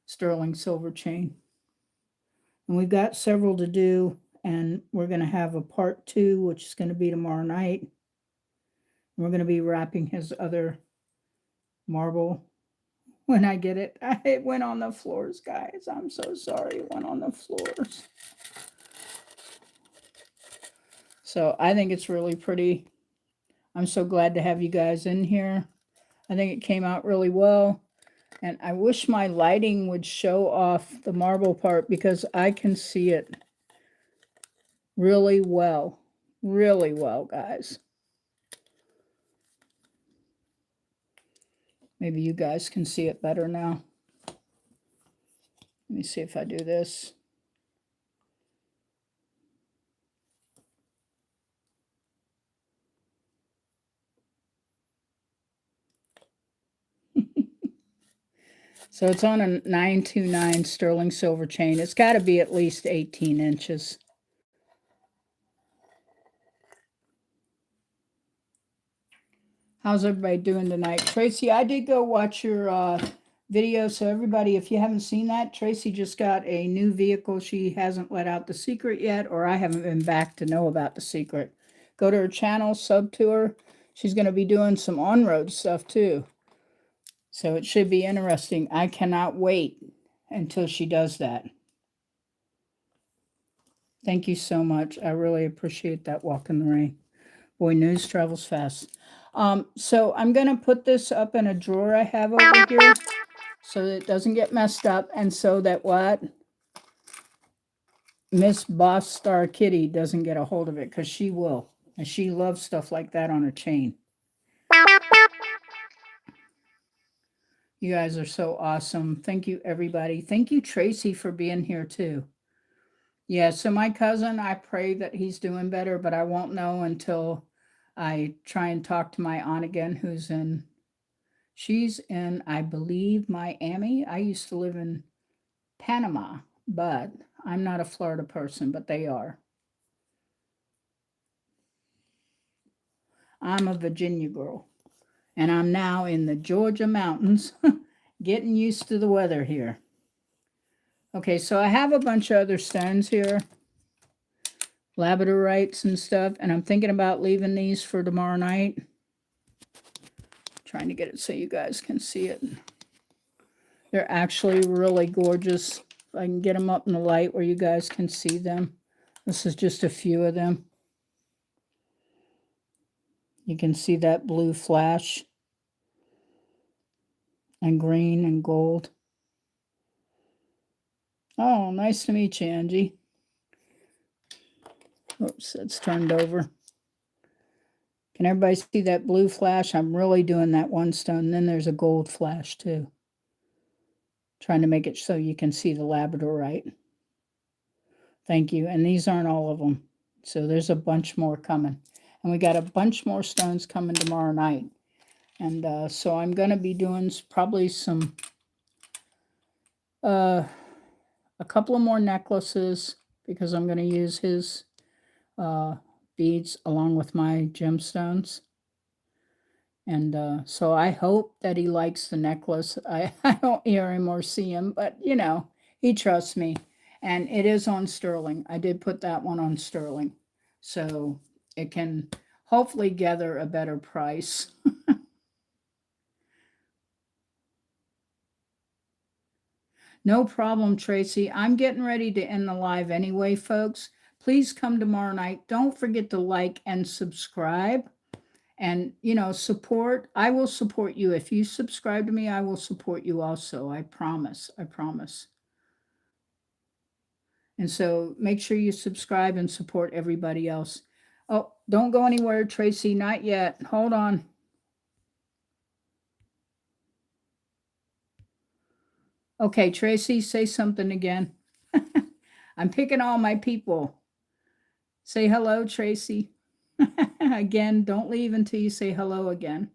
Speaker 1: sterling silver chain. And we've got several to do, and we're going to have a part 2, which is going to be tomorrow night. We're going to be wrapping his other marble when I get it. It went on the floors, guys. I'm so sorry. It went on the floors. So I think it's really pretty. I'm so glad to have you guys in here. I think it came out really well. And I wish my lighting would show off the marble part because I can see it really well. Really well, guys. Maybe you guys can see it better now. Let me see if I do this. So it's on a 929 sterling silver chain. It's got to be at least 18 inches. How's everybody doing tonight? Tracy, I did go watch your video. So everybody, if you haven't seen that, Tracy just got a new vehicle. She hasn't let out the secret yet, or I haven't been back to know about the secret. Go to her channel, sub to her. She's going to be doing some on-road stuff too. So it should be interesting. I cannot wait until she does that. Thank you so much. I really appreciate that walk in the rain. Boy, news travels fast. So I'm going to put this up in a drawer I have over here so that it doesn't get messed up, and so that what? Miss Boss Star Kitty doesn't get a hold of it, because she will. And she loves stuff like that on a chain. You guys are so awesome. Thank you, everybody. Thank you, Tracy, for being here too. Yeah, so my cousin, I pray that he's doing better, but I won't know until I try and talk to my aunt again, she's in, I believe, Miami. I used to live in Panama, but I'm not a Florida person, but they are. I'm a Virginia girl, and I'm now in the Georgia mountains, getting used to the weather here. Okay, so I have a bunch of other stones here, labradorites and stuff, and I'm thinking about leaving these for tomorrow night. Trying to get it so you guys can see it. They're actually really gorgeous. If I can get them up in the light where you guys can see them. This is just a few of them. You can see that blue flash and green and gold. Oh, nice to meet you, Angie. Oops, it's turned over. Can everybody see that blue flash? I'm really doing that one stone. Then there's a gold flash too. Trying to make it so you can see the labradorite. Thank you. And these aren't all of them. So there's a bunch more coming. And we got a bunch more stones coming tomorrow night. And so I'm going to be doing probably some, a couple of more necklaces, because I'm going to use his beads along with my gemstones. And so I hope that he likes the necklace. I don't hear him or see him, but you know, he trusts me. And it is on sterling. I did put that one on sterling. So it can hopefully gather a better price. No problem, Tracy. I'm getting ready to end the live anyway, folks. Please come tomorrow night. Don't forget to like and subscribe. And, you know, support. I will support you. If you subscribe to me, I will support you also. I promise. I promise. And so make sure you subscribe and support everybody else. Oh, don't go anywhere, Tracy. Not yet. Hold on. Okay, Tracy, say something again. I'm picking all my people. Say hello, Tracy. Again, don't leave until you say hello again.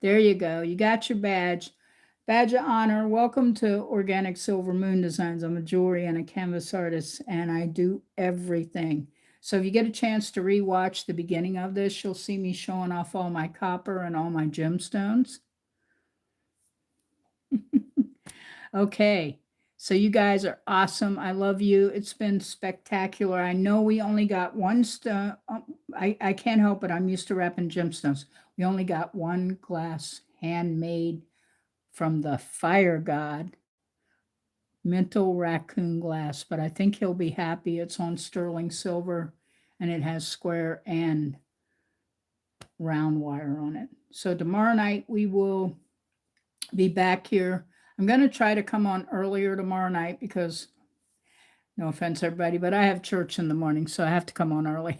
Speaker 1: There you go. You got your badge. Badge of honor. Welcome to Organic Silver Moon Designs. I'm a jewelry and a canvas artist, and I do everything. So if you get a chance to rewatch the beginning of this, you'll see me showing off all my copper and all my gemstones. Okay. So you guys are awesome. I love you. It's been spectacular. I know we only got one stone. I can't help it. I'm used to wrapping gemstones. We only got one glass handmade from the fire god, mental raccoon glass, but I think he'll be happy. It's on sterling silver, and it has square and round wire on it. So tomorrow night we will be back here. I'm going to try to come on earlier tomorrow night, because No offense, everybody, but I have church in the morning, so I have to come on early.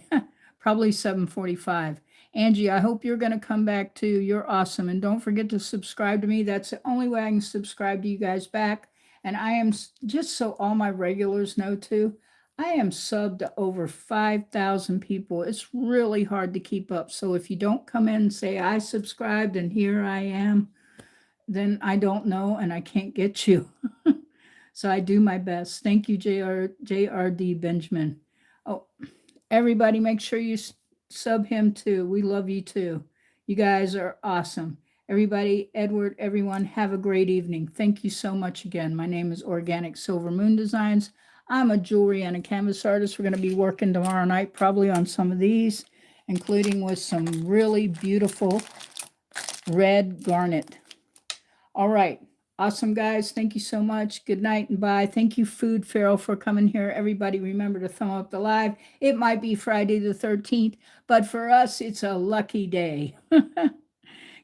Speaker 1: Probably 7:45. Angie, I hope you're going to come back too. You're awesome. And don't forget to subscribe to me. That's the only way I can subscribe to you guys back. And I am, just so all my regulars know too, I am subbed to over 5,000 people. It's really hard to keep up. So if you don't come in and say, I subscribed and here I am, then I don't know and I can't get you. So I do my best. Thank you, JRD Benjamin. Oh, everybody, make sure you sub him too. We love you too. You guys are awesome. Everybody, Edward, everyone, have a great evening. Thank you so much again. My name is Organic Silver Moon Designs. I'm a jewelry and a canvas artist. We're going to be working tomorrow night probably on some of these, including with some really beautiful red garnet. All right. Awesome, guys. Thank you so much. Good night and bye. Thank you, Food Pharaoh, for coming here. Everybody, remember to thumb up the live. It might be Friday the 13th, but for us, it's a lucky day.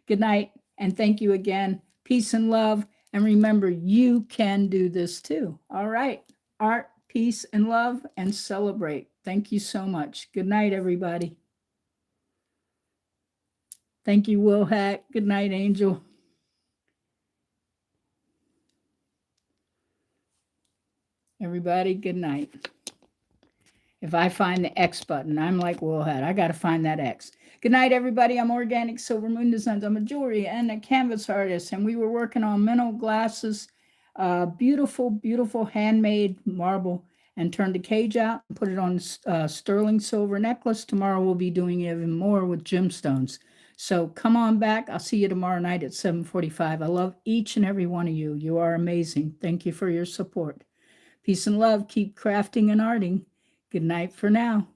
Speaker 1: Good night, and thank you again. Peace and love. And remember, you can do this too. All right. Art, peace, and love, and celebrate. Thank you so much. Good night, everybody. Thank you, Will Hack. Good night, Angel. Everybody, good night. If I find the X button, I'm like Willhead. I got to find that X. Good night, everybody. I'm Organic Silver Moon Designs. I'm a jewelry and a canvas artist, and we were working on mineral glasses, beautiful, beautiful handmade marble, and turned the cage out and put it on sterling silver necklace. Tomorrow we'll be doing even more with gemstones. So come on back. I'll see you tomorrow night at 7:45. I love each and every one of you. You are amazing. Thank you for your support. Peace and love. Keep crafting and arting. Good night for now.